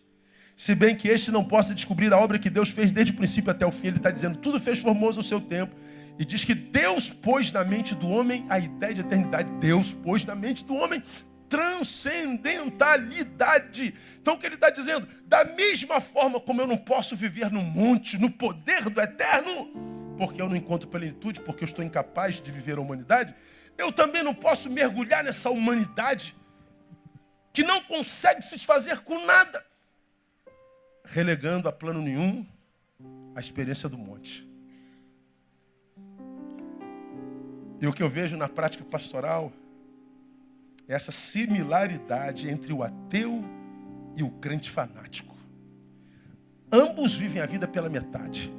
S1: Se bem que este não possa descobrir a obra que Deus fez desde o princípio até o fim, ele está dizendo, tudo fez formoso ao seu tempo. E diz que Deus pôs na mente do homem a ideia de eternidade. Deus pôs na mente do homem transcendentalidade. Então o que ele está dizendo? Da mesma forma como eu não posso viver no monte, no poder do eterno, porque eu não encontro plenitude, porque eu estou incapaz de viver a humanidade, eu também não posso mergulhar nessa humanidade que não consegue se desfazer com nada, relegando a plano nenhum a experiência do monte. E o que eu vejo na prática pastoral é essa similaridade entre o ateu e o crente fanático. Ambos vivem a vida pela metade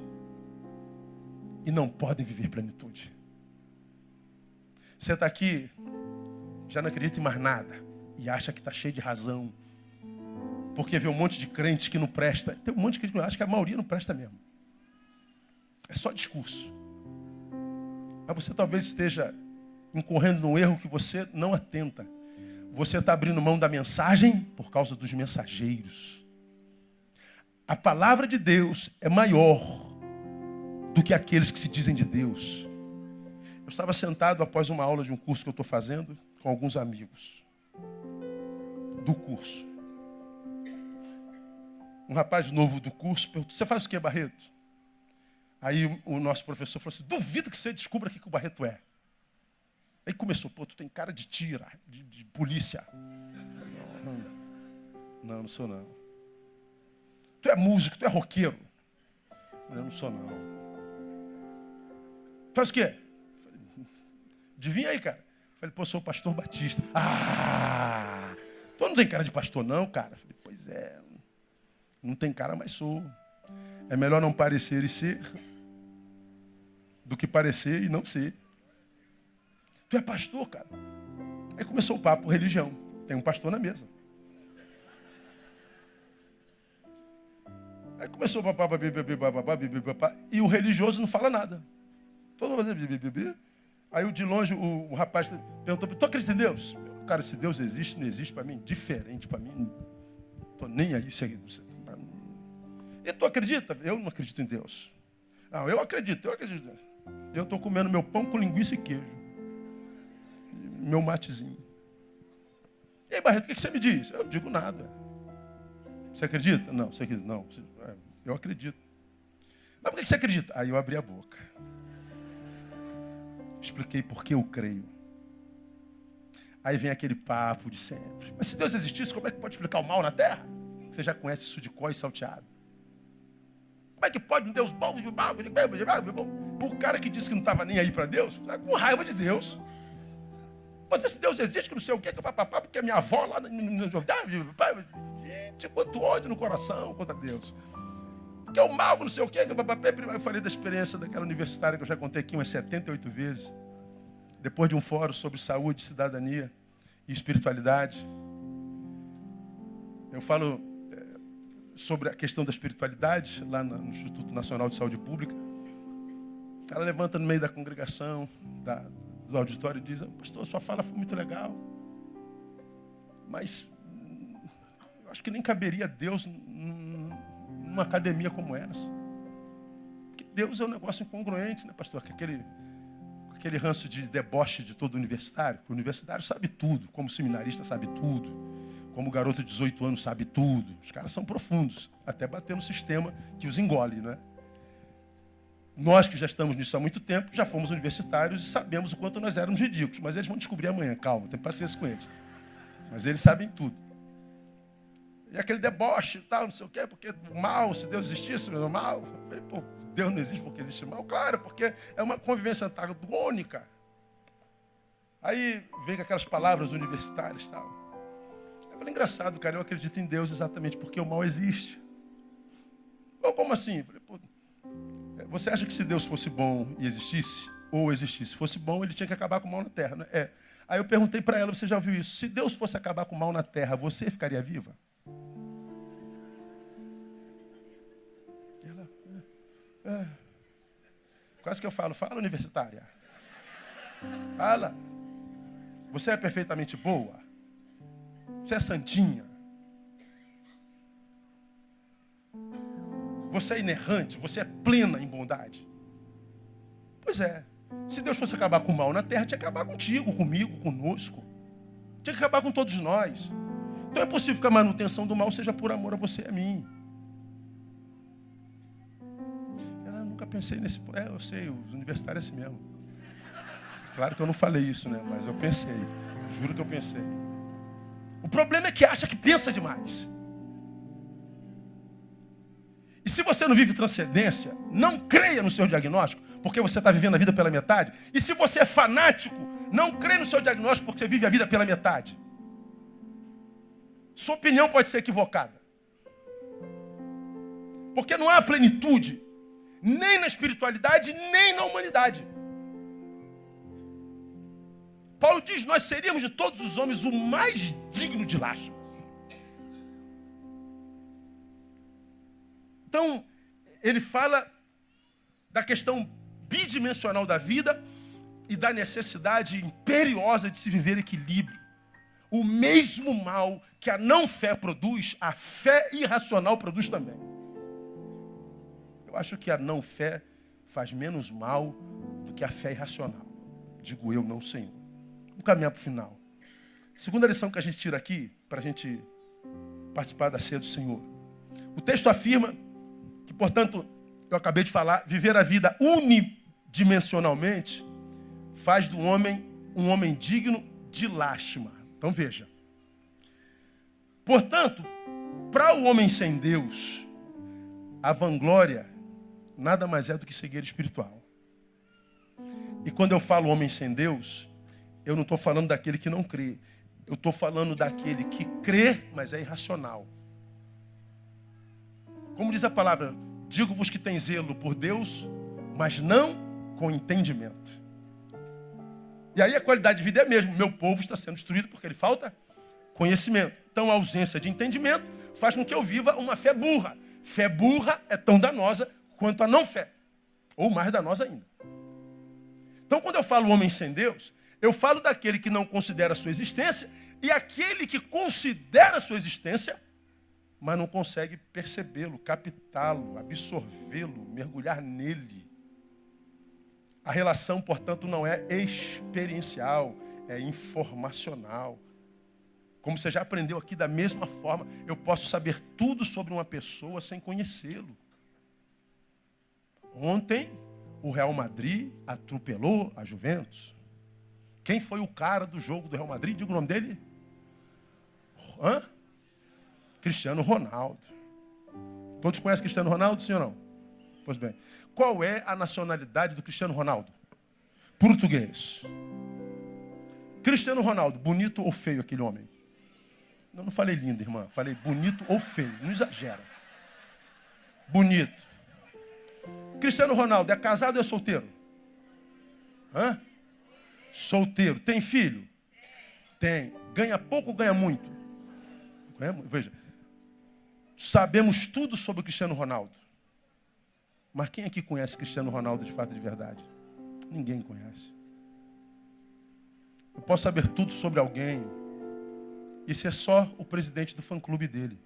S1: e não podem viver plenitude. Você está aqui, já não acredita em mais nada e acha que está cheio de razão. porque vê um monte de crente que não presta. Tem um monte de crente que eu acho que a maioria não presta mesmo. É só discurso. Mas você talvez esteja incorrendo num erro que você não atenta. Você está abrindo mão da mensagem por causa dos mensageiros. A palavra de Deus é maior do que aqueles que se dizem de Deus. Eu estava sentado após uma aula de um curso que eu estou fazendo com alguns amigos do curso. Um rapaz novo do curso perguntou: você faz o que, Barreto? Aí o nosso professor falou assim: duvido que você descubra o que o Barreto é. Aí começou: pô, tu tem cara de tira, de polícia. Não sou não. Tu é músico, tu é roqueiro. Eu não sou não. Faz o quê? Adivinha aí, cara. Falei: pô, sou o pastor Batista. Ah! Tu não tem cara de pastor não, cara? Falei: pois é. Não tem cara, mas sou. É melhor não parecer e ser do que parecer e não ser. Tu é pastor, cara? Aí começou o papo religião. Tem um pastor na mesa. Aí começou o papá, e o religioso não fala nada. Todo mundo fazendo. Aí de longe o rapaz perguntou: tu acredita em Deus? Cara, se Deus existe, não existe para mim, diferente para mim. Não estou nem aí. E tu acredita? Eu não acredito em Deus. Não, eu acredito. Eu estou comendo meu pão com linguiça e queijo. Meu matezinho. E aí, Barreto, o que você me diz? Eu não digo nada. Você acredita? Não, você acredita? Não, eu acredito. Mas por que você acredita? Aí eu abri a boca. Expliquei por que eu creio. Aí vem aquele papo de sempre. Mas se Deus existisse, como é que pode explicar o mal na terra? Você já conhece isso de có e salteado. Como é que pode um Deus bom? O cara que disse que não estava nem aí para Deus, tá com raiva de Deus. Mas esse Deus existe, que não sei o quê, porque a minha avó lá... Gente, quanto ódio no coração contra Deus. Que é o mal, não sei o quê. Eu falei da experiência daquela universitária que eu já contei aqui umas 78 vezes. Depois de um fórum sobre saúde, cidadania e espiritualidade. Eu falo sobre a questão da espiritualidade lá no Instituto Nacional de Saúde Pública. Ela levanta no meio da congregação, do auditório, e diz: pastor, sua fala foi muito legal, mas eu acho que nem caberia Deus numa academia como essa. Porque Deus é um negócio incongruente, né, pastor? Aquele ranço de deboche de todo universitário. O universitário sabe tudo, como seminarista sabe tudo, como garoto de 18 anos sabe tudo. Os caras são profundos, até bater no sistema que os engole, né? Nós que já estamos nisso há muito tempo, já fomos universitários e sabemos o quanto nós éramos ridículos. Mas eles vão descobrir amanhã, calma, tem paciência com eles. Mas eles sabem tudo. E aquele deboche e tal, não sei o quê, porque o mal, se Deus existisse, não é mal. Eu falei: pô, Deus não existe porque existe mal? Claro, porque é uma convivência antagônica. Aí vem com aquelas palavras universitárias e tal. Eu falei: engraçado, cara, eu acredito em Deus exatamente porque o mal existe. Ou como assim? Eu falei: pô, você acha que se Deus fosse bom e existisse, ou existisse, fosse bom, ele tinha que acabar com o mal na terra, né? É. Aí eu perguntei para ela: você já ouviu isso? Se Deus fosse acabar com o mal na terra, você ficaria viva? Ela, quase que eu falo: fala, universitária. Fala. Você é perfeitamente boa? Você é santinha? Você é inerrante? Você é plena em bondade? Pois é. Se Deus fosse acabar com o mal na terra, tinha que acabar contigo, comigo, conosco. Tinha que acabar com todos nós. Então é possível que a manutenção do mal seja por amor a você e a mim. Eu nunca pensei nesse... eu sei, os universitários é assim mesmo. Claro que eu não falei isso, né? Mas eu pensei. Juro que eu pensei. O problema é que acha que pensa demais. E se você não vive transcendência, não creia no seu diagnóstico, porque você está vivendo a vida pela metade. E se você é fanático, não creia no seu diagnóstico, porque você vive a vida pela metade. Sua opinião pode ser equivocada. Porque não há plenitude, nem na espiritualidade, nem na humanidade. Paulo diz: nós seríamos de todos os homens o mais digno de lástima. Então, ele fala da questão bidimensional da vida e da necessidade imperiosa de se viver equilíbrio. O mesmo mal que a não-fé produz, a fé irracional produz também. Eu acho que a não-fé faz menos mal do que a fé irracional. Digo eu, não o Senhor. Vamos caminhar para o final. Segunda lição que a gente tira aqui, para a gente participar da ceia do Senhor. O texto afirma que, portanto, eu acabei de falar, viver a vida unidimensionalmente faz do homem um homem digno de lástima. Então veja. Portanto, para o homem sem Deus, a vanglória nada mais é do que cegueira espiritual. E quando eu falo homem sem Deus, eu não estou falando daquele que não crê. Eu estou falando daquele que crê, mas é irracional. Como diz a palavra, digo-vos que tem zelo por Deus, mas não com entendimento. E aí a qualidade de vida é a mesma. Meu povo está sendo destruído porque lhe falta conhecimento. Então a ausência de entendimento faz com que eu viva uma fé burra. Fé burra é tão danosa quanto a não fé. Ou mais danosa ainda. Então quando eu falo homem sem Deus, eu falo daquele que não considera a sua existência e aquele que considera a sua existência, mas não consegue percebê-lo, captá-lo, absorvê-lo, mergulhar nele. A relação, portanto, não é experiencial, é informacional. Como você já aprendeu aqui, da mesma forma, eu posso saber tudo sobre uma pessoa sem conhecê-lo. Ontem, o Real Madrid atropelou a Juventus. Quem foi o cara do jogo do Real Madrid? Diga o nome dele. Cristiano Ronaldo. Todos conhecem Cristiano Ronaldo, sim ou não? Pois bem. Qual é a nacionalidade do Cristiano Ronaldo? Português. Cristiano Ronaldo, bonito ou feio aquele homem? Não falei lindo, irmã. Falei bonito ou feio. Não exagera. Bonito. Cristiano Ronaldo é casado ou é solteiro? Solteiro. Tem filho? Tem. Ganha pouco ou ganha muito? Ganha muito. Veja. Sabemos tudo sobre o Cristiano Ronaldo. Mas quem aqui conhece Cristiano Ronaldo de fato, de verdade? Ninguém conhece. Eu posso saber tudo sobre alguém e ser só o presidente do fã-clube dele.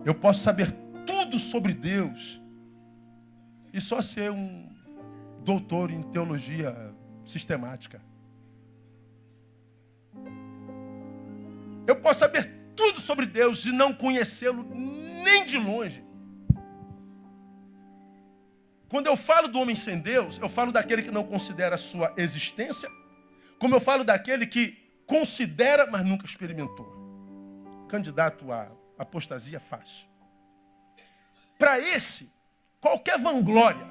S1: Eu posso saber tudo sobre Deus e só ser um doutor em teologia sistemática. Eu posso saber tudo sobre Deus e não conhecê-lo nem de longe. Quando eu falo do homem sem Deus, eu falo daquele que não considera a sua existência, como eu falo daquele que considera, mas nunca experimentou. Candidato à apostasia fácil. Para esse, qualquer vanglória.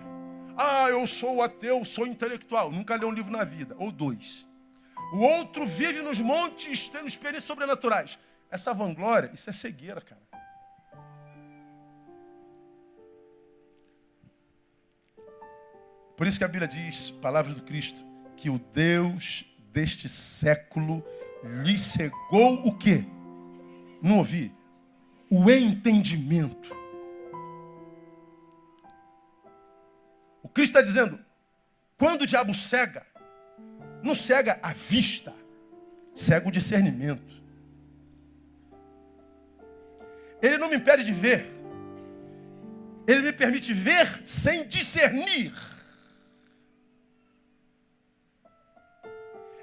S1: Eu sou ateu, sou intelectual. Nunca leu um livro na vida, ou 2. O outro vive nos montes, tendo experiências sobrenaturais. Essa vanglória, isso é cegueira, cara. Por isso que a Bíblia diz, palavras do Cristo, que o Deus deste século lhe cegou o quê? Não ouvi? O entendimento. O Cristo está dizendo, quando o diabo cega, não cega a vista, cega o discernimento. Ele não me impede de ver. Ele me permite ver sem discernir.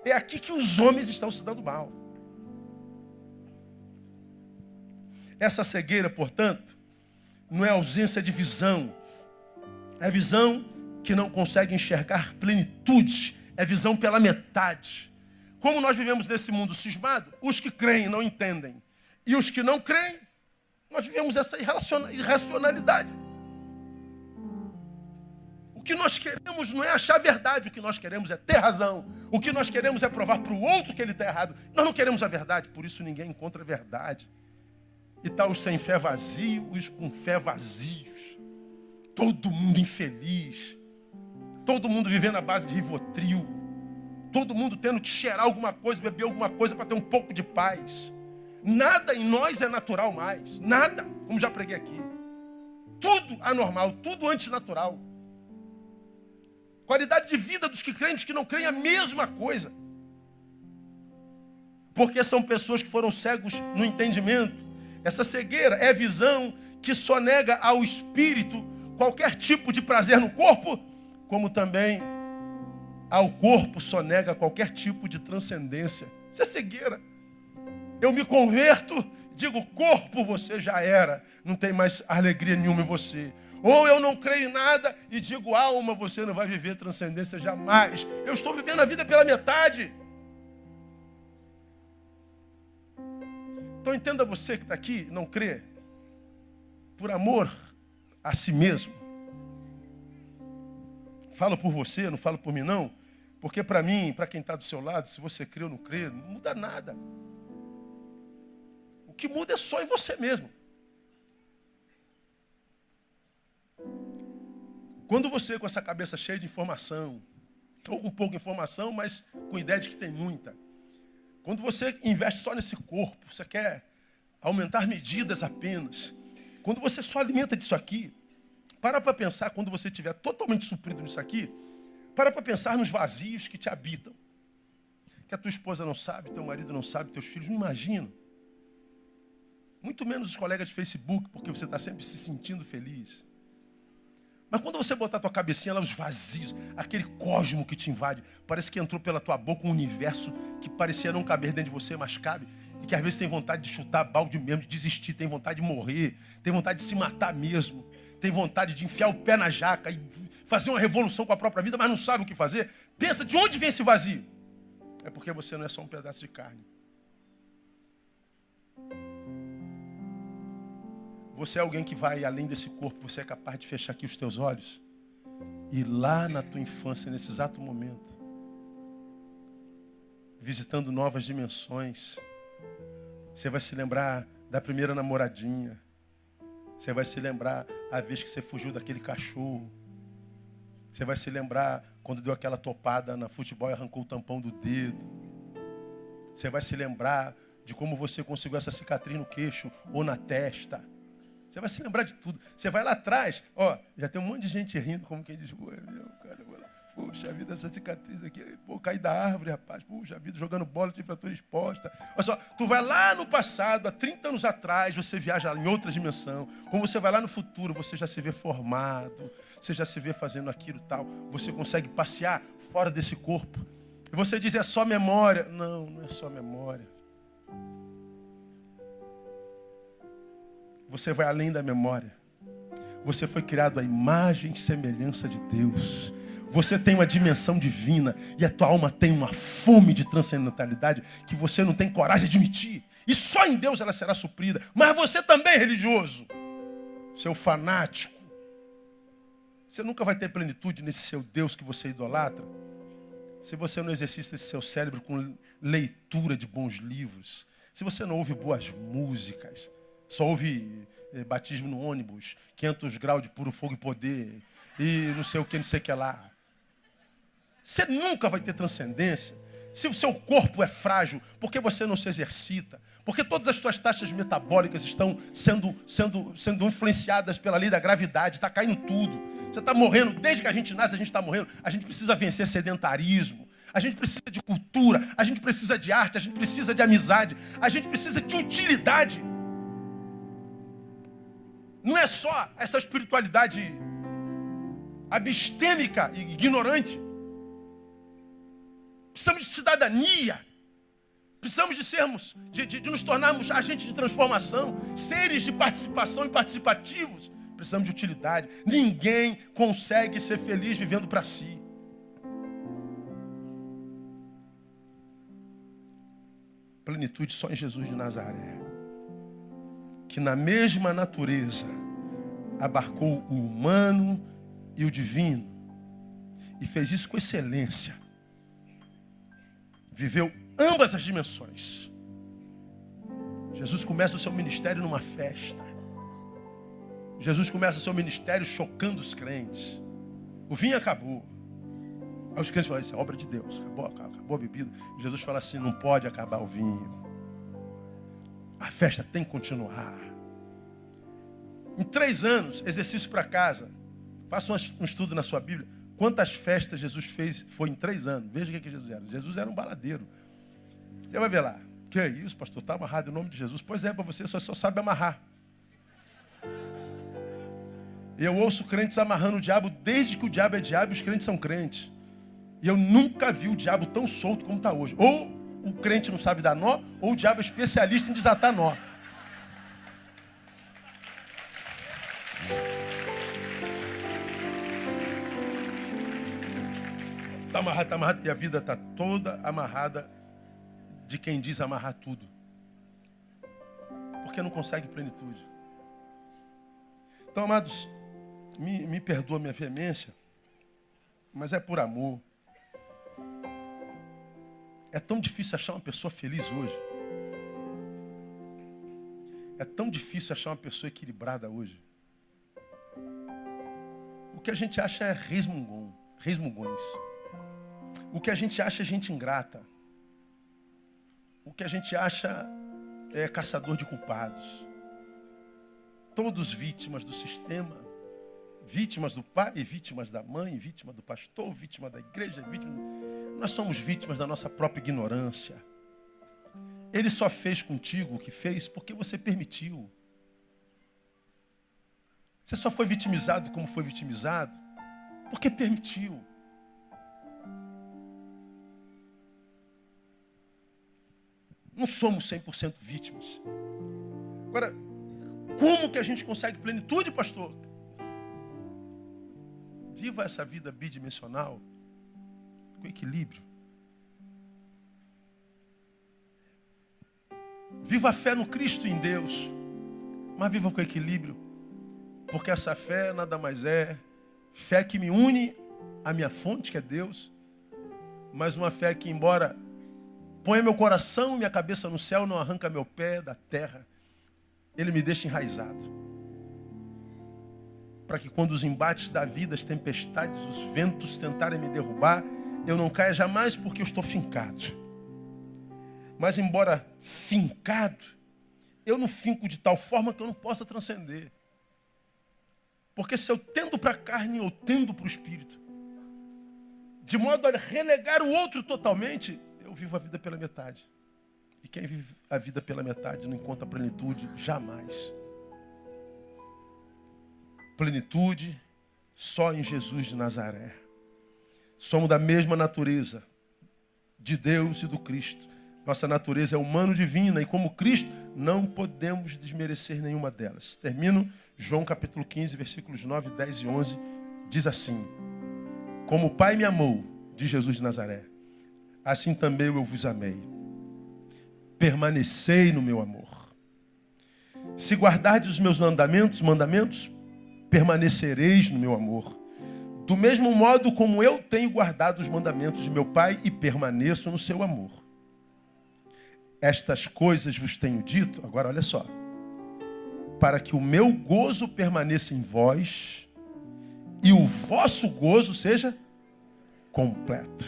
S1: É aqui que os homens estão se dando mal. Essa cegueira, portanto, não é ausência de visão. É visão que não consegue enxergar plenitude. É visão pela metade. Como nós vivemos nesse mundo cismado, os que creem não entendem. E os que não creem, nós vivemos essa irracionalidade. O que nós queremos não é achar verdade, o que nós queremos é ter razão. O que nós queremos é provar para o outro que ele está errado. Nós não queremos a verdade, por isso ninguém encontra a verdade. E está os sem fé vazios, os com fé vazios. Todo mundo infeliz. Todo mundo vivendo à base de Rivotril. Todo mundo tendo que cheirar alguma coisa, beber alguma coisa para ter um pouco de paz. Nada em nós é natural mais. Nada, como já preguei aqui. tudo anormal, tudo antinatural. Qualidade de vida dos que creem, dos que não creem, a mesma coisa. Porque são pessoas que foram cegos no entendimento. Essa cegueira é visão que só nega ao espírito qualquer tipo de prazer no corpo, como também ao corpo só nega qualquer tipo de transcendência. Isso é cegueira. Eu me converto, digo, corpo, você já era, não tem mais alegria nenhuma em você. Ou eu não creio em nada e digo, alma, você não vai viver transcendência jamais. Eu estou vivendo a vida pela metade. Então entenda você que está aqui, não crê, por amor a si mesmo. Falo por você, não falo por mim não, porque para mim, para quem está do seu lado, se você crê ou não crê, não muda nada. O que muda é só em você mesmo. Quando você, com essa cabeça cheia de informação, ou com pouca informação, mas com ideia de que tem muita, quando você investe só nesse corpo, você quer aumentar medidas apenas, quando você só alimenta disso aqui, para pensar, quando você estiver totalmente suprido nisso aqui, para pensar nos vazios que te habitam. Que a tua esposa não sabe, teu marido não sabe, teus filhos não imaginam. Muito menos os colegas de Facebook, porque você está sempre se sentindo feliz. Mas quando você botar a tua cabecinha lá, os vazios, aquele cosmo que te invade, parece que entrou pela tua boca um universo que parecia não caber dentro de você, mas cabe. E que às vezes tem vontade de chutar balde mesmo, de desistir, tem vontade de morrer, tem vontade de se matar mesmo, tem vontade de enfiar o pé na jaca e fazer uma revolução com a própria vida, mas não sabe o que fazer. Pensa, de onde vem esse vazio? É porque você não é só um pedaço de carne. Você é alguém que vai além desse corpo. Você é capaz de fechar aqui os teus olhos e lá na tua infância, nesse exato momento, visitando novas dimensões, você vai se lembrar da primeira namoradinha. Você vai se lembrar a vez que você fugiu daquele cachorro. Você vai se lembrar quando deu aquela topada na futebol e arrancou o tampão do dedo. Você vai se lembrar de como você conseguiu essa cicatriz no queixo ou na testa. Você vai se lembrar de tudo. Você vai lá atrás, ó, já tem um monte de gente rindo, como quem diz, puxa vida, essa cicatriz aqui, pô, caí da árvore, rapaz, puxa vida, jogando bola, tive fratura exposta. Olha só, tu vai lá no passado, há 30 anos atrás, você viaja em outra dimensão. Como você vai lá no futuro, você já se vê formado, você já se vê fazendo aquilo e tal. Você consegue passear fora desse corpo. E você diz, é só memória. Não, não é só memória. Você vai além da memória. Você foi criado à imagem e semelhança de Deus. Você tem uma dimensão divina e a tua alma tem uma fome de transcendentalidade que você não tem coragem de admitir. E só em Deus ela será suprida. Mas você também é religioso. Seu fanático. Você nunca vai ter plenitude nesse seu Deus que você idolatra se você não exercita esse seu cérebro com leitura de bons livros. Se você não ouve boas músicas. Só ouve batismo no ônibus, 500 graus de puro fogo e poder, e não sei o que, não sei o que lá. Você nunca vai ter transcendência se o seu corpo é frágil, porque você não se exercita, porque todas as suas taxas metabólicas estão sendo influenciadas pela lei da gravidade, está caindo tudo. Você está morrendo, desde que a gente nasce, a gente está morrendo. A gente precisa vencer sedentarismo. A gente precisa de cultura, a gente precisa de arte, a gente precisa de amizade, a gente precisa de utilidade. Não é só essa espiritualidade abstêmica e ignorante. Precisamos de cidadania. Precisamos de sermos, de nos tornarmos agentes de transformação, seres de participação e participativos. Precisamos de utilidade. Ninguém consegue ser feliz vivendo para si. Plenitude só em Jesus de Nazaré. Que na mesma natureza abarcou o humano e o divino. E fez isso com excelência. Viveu ambas as dimensões. Jesus começa o seu ministério numa festa. Jesus começa o seu ministério chocando os crentes. O vinho acabou. Aí os crentes falam, isso é obra de Deus. Acabou a bebida. E Jesus fala assim, não pode acabar o vinho. A festa tem que continuar. Em 3 anos, exercício para casa. Faça um estudo na sua Bíblia. Quantas festas Jesus fez foi em 3 anos? Veja o que Jesus era. Jesus era um baladeiro. Você vai ver lá. Que é isso, pastor? Está amarrado em nome de Jesus. Pois é, para você só sabe amarrar. Eu ouço crentes amarrando o diabo desde que o diabo é diabo e os crentes são crentes. E eu nunca vi o diabo tão solto como está hoje. Ou o crente não sabe dar nó, ou o diabo é especialista em desatar nó. Está amarrado, está amarrado. E a vida está toda amarrada de quem diz amarrar tudo. Porque não consegue plenitude. Então, amados, me perdoa a minha veemência, mas é por amor. É tão difícil achar uma pessoa feliz hoje. É tão difícil achar uma pessoa equilibrada hoje. O que a gente acha é resmungões. O que a gente acha é gente ingrata. O que a gente acha é caçador de culpados. Todos vítimas do sistema. Vítimas do pai, vítimas da mãe, vítima do pastor, vítima da igreja. Nós somos vítimas da nossa própria ignorância. Ele só fez contigo o que fez porque você permitiu. Você só foi vitimizado como foi vitimizado porque permitiu. Não somos 100% vítimas. Agora, como que a gente consegue plenitude, pastor? Viva essa vida bidimensional com equilíbrio. Viva a fé no Cristo e em Deus, mas viva com equilíbrio, porque essa fé nada mais é fé que me une à minha fonte, que é Deus, mas uma fé que, embora ponha meu coração e minha cabeça no céu, não arranca meu pé da terra. Ele me deixa enraizado. Para que quando os embates da vida, as tempestades, os ventos tentarem me derrubar, eu não caia jamais porque eu estou fincado. Mas embora fincado, eu não finco de tal forma que eu não possa transcender. Porque se eu tendo para a carne, eu tendo para o espírito. De modo a relegar o outro totalmente, eu vivo a vida pela metade. E quem vive a vida pela metade não encontra plenitude jamais. Plenitude só em Jesus de Nazaré. Somos da mesma natureza de Deus e do Cristo. Nossa natureza é humano-divina e como Cristo não podemos desmerecer nenhuma delas. Termino João capítulo 15, versículos 9, 10 e 11. Diz assim: como o Pai me amou, diz Jesus de Nazaré, assim também eu vos amei. Permanecei no meu amor. Se guardardes os meus mandamentos, permanecereis no meu amor. Do mesmo modo como eu tenho guardado os mandamentos de meu Pai e permaneço no seu amor. Estas coisas vos tenho dito, agora olha só, para que o meu gozo permaneça em vós e o vosso gozo seja completo.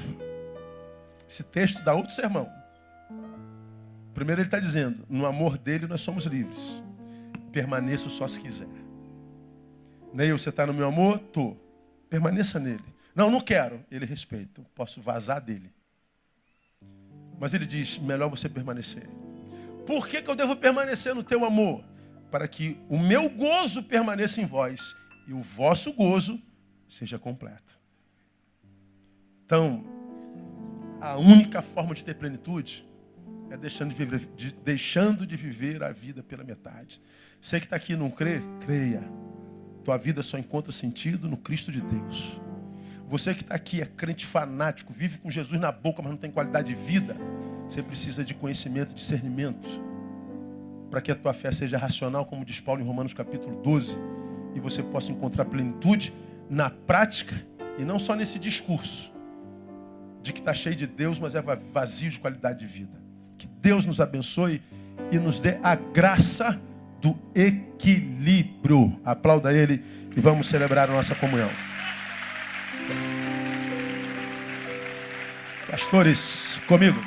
S1: Esse texto dá outro sermão. Primeiro ele está dizendo, no amor dele nós somos livres. Permaneça só se quiser. Neil, você está no meu amor? Estou. Permaneça nele. Não, não quero. Ele respeita. Eu posso vazar dele. Mas ele diz, melhor você permanecer. Por que eu devo permanecer no teu amor? Para que o meu gozo permaneça em vós e o vosso gozo seja completo. Então, a única forma de ter plenitude é deixando de viver a vida pela metade. Você que está aqui e não crê, creia. Tua vida só encontra sentido no Cristo de Deus. Você que está aqui é crente fanático, vive com Jesus na boca, mas não tem qualidade de vida. Você precisa de conhecimento e discernimento para que a tua fé seja racional, como diz Paulo em Romanos capítulo 12, e você possa encontrar plenitude na prática e não só nesse discurso de que está cheio de Deus, mas é vazio de qualidade de vida. Que Deus nos abençoe e nos dê a graça do equilíbrio. Aplauda Ele e vamos celebrar a nossa comunhão. Pastores, comigo.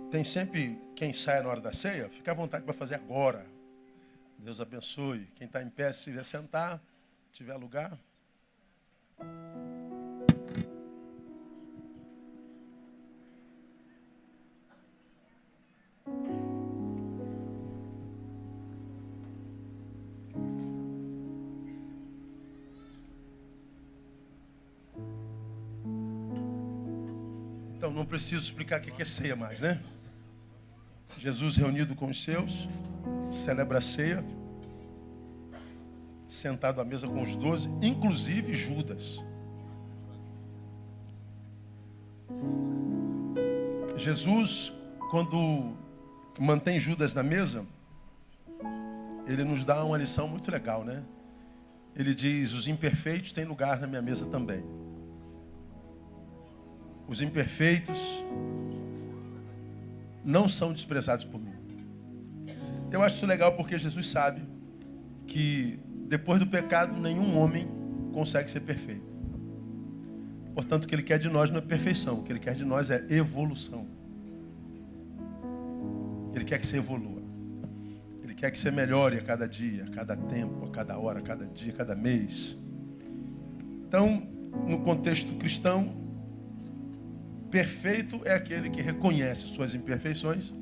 S1: Tem sempre quem sai na hora da ceia, fica à vontade para fazer agora. Deus abençoe. Quem está em pé, se tiver sentar, tiver lugar. Então não preciso explicar o que é ceia mais, né? Jesus reunido com os seus, celebra a ceia, sentado à mesa com os 12, inclusive Judas. Jesus, quando mantém Judas na mesa, ele nos dá uma lição muito legal, né? Ele diz: os imperfeitos têm lugar na minha mesa também. Os imperfeitos não são desprezados por mim. Eu acho isso legal porque Jesus sabe que depois do pecado nenhum homem consegue ser perfeito. Portanto, o que Ele quer de nós não é perfeição. O que Ele quer de nós é evolução. Ele quer que você evolua. Ele quer que você melhore a cada dia, a cada tempo, a cada hora, a cada dia, a cada mês. Então, no contexto cristão, perfeito é aquele que reconhece suas imperfeições,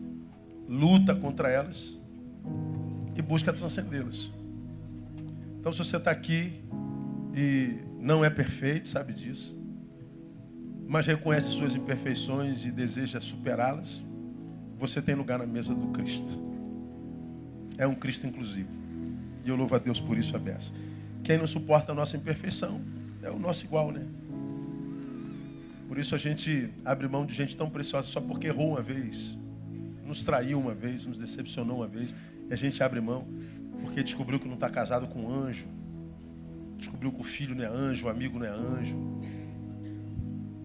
S1: luta contra elas e busca transcendê-las. Então, se você está aqui e não é perfeito, sabe disso, mas reconhece suas imperfeições e deseja superá-las, você tem lugar na mesa do Cristo. É um Cristo inclusivo. E eu louvo a Deus por isso, a beça. Quem não suporta a nossa imperfeição é o nosso igual, né? Por isso a gente abre mão de gente tão preciosa só porque errou uma vez, nos traiu uma vez, nos decepcionou uma vez. E a gente abre mão porque descobriu que não está casado com um anjo, descobriu que o filho não é anjo, o amigo não é anjo.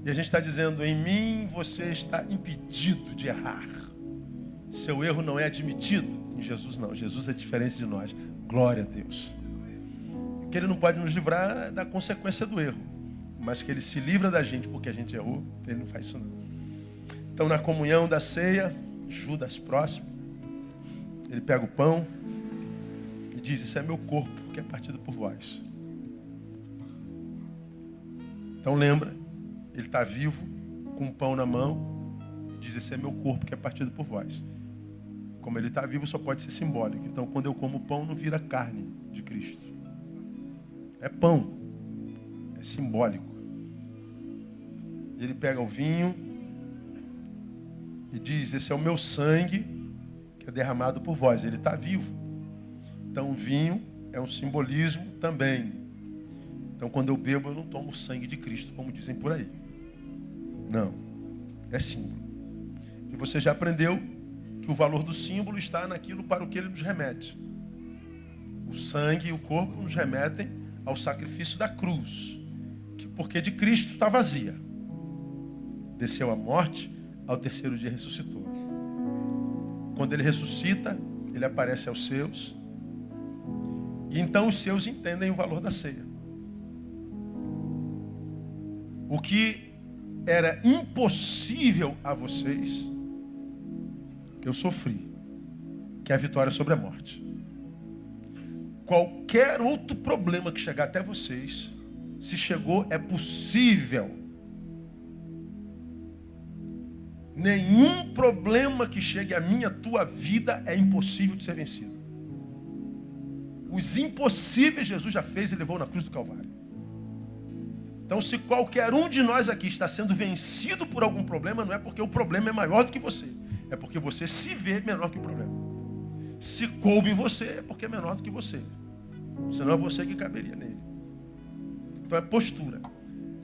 S1: E a gente está dizendo: em mim você está impedido de errar. Seu erro não é admitido. Em Jesus não. Jesus é diferente de nós. Glória a Deus. Que Ele não pode nos livrar da consequência do erro, mas que Ele se livra da gente porque a gente errou, Ele não faz isso não. Então, na comunhão da ceia, Judas próximo, ele pega o pão e diz: isso é meu corpo, que é partido por vós. Então lembra, ele está vivo, com o pão na mão, diz: esse é meu corpo, que é partido por vós. Como ele está vivo, só pode ser simbólico. Então, quando eu como pão, não vira carne de Cristo. É pão, é simbólico. Ele pega o vinho e diz: esse é o meu sangue que é derramado por vós. Ele está vivo. Então o vinho é um simbolismo também. Então quando eu bebo, eu não tomo o sangue de Cristo, como dizem por aí. Não, é símbolo. E você já aprendeu que o valor do símbolo está naquilo para o que ele nos remete. O sangue e o corpo nos remetem ao sacrifício da cruz, porque de Cristo está vazia. Desceu à morte, ao terceiro dia ressuscitou. Quando ele ressuscita, ele aparece aos seus, e então os seus entendem o valor da ceia. O que era impossível a vocês, eu sofri, que é a vitória sobre a morte. Qualquer outro problema que chegar até vocês, se chegou, é possível. Nenhum problema que chegue à minha, tua vida é impossível de ser vencido. Os impossíveis Jesus já fez e levou na cruz do Calvário. Então, se qualquer um de nós aqui está sendo vencido por algum problema, não é porque o problema é maior do que você. É porque você se vê menor que o problema. Se coube em você, é porque é menor do que você. Senão é você que caberia nele. Então é postura.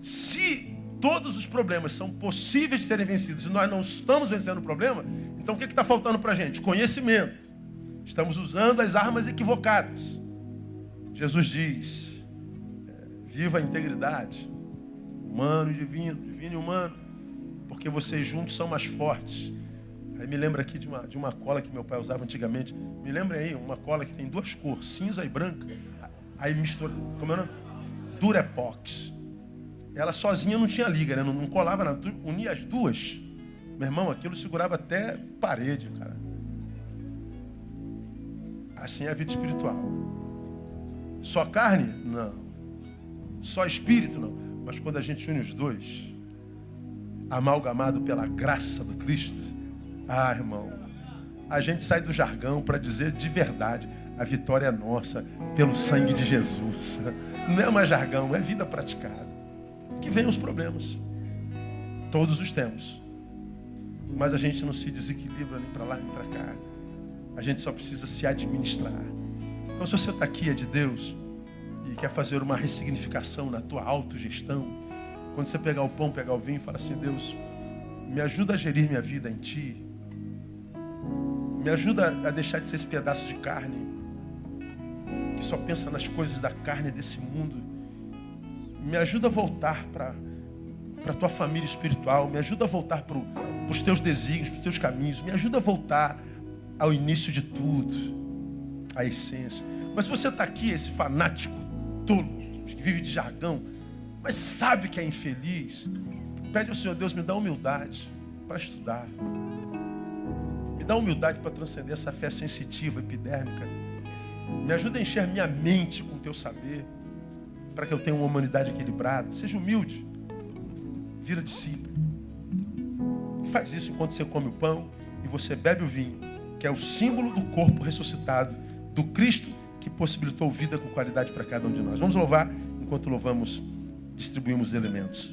S1: Se todos os problemas são possíveis de serem vencidos e nós não estamos vencendo o problema, então o que está faltando para a gente? Conhecimento. Estamos usando as armas equivocadas. Jesus diz: viva a integridade, humano e divino, divino e humano, porque vocês juntos são mais fortes. Aí me lembra aqui de uma cola que meu pai usava antigamente. Me lembra aí, uma cola que tem duas cores, cinza e branca. Aí mistura, como é o nome? Durepox. Ela sozinha não tinha liga, né? Não colava nada, unia as duas. Meu irmão, aquilo segurava até parede, cara. Assim é a vida espiritual. Só carne? Não. Só espírito? Não. Mas quando a gente une os dois, amalgamado pela graça do Cristo, irmão, a gente sai do jargão para dizer de verdade, a vitória é nossa, pelo sangue de Jesus. Não é mais jargão, é vida praticada. Que vem os problemas. Todos os temos. Mas a gente não se desequilibra nem para lá nem para cá. A gente só precisa se administrar. Então, se você está aqui, é de Deus, e quer fazer uma ressignificação na tua autogestão, quando você pegar o pão, pegar o vinho, fala assim: Deus, me ajuda a gerir minha vida em Ti. Me ajuda a deixar de ser esse pedaço de carne que só pensa nas coisas da carne desse mundo. Me ajuda a voltar para a tua família espiritual. Me ajuda a voltar para os teus desígnios, para os teus caminhos. Me ajuda a voltar ao início de tudo, à essência. Mas se você está aqui, esse fanático tolo, que vive de jargão, mas sabe que é infeliz, pede ao Senhor: Deus, me dá humildade para estudar. Me dá humildade para transcender essa fé sensitiva, epidérmica. Me ajuda a encher minha mente com o teu saber, para que eu tenha uma humanidade equilibrada. Seja humilde. Vira discípulo. E faz isso enquanto você come o pão e você bebe o vinho, que é o símbolo do corpo ressuscitado, do Cristo que possibilitou vida com qualidade para cada um de nós. Vamos louvar. Enquanto louvamos, distribuímos os elementos.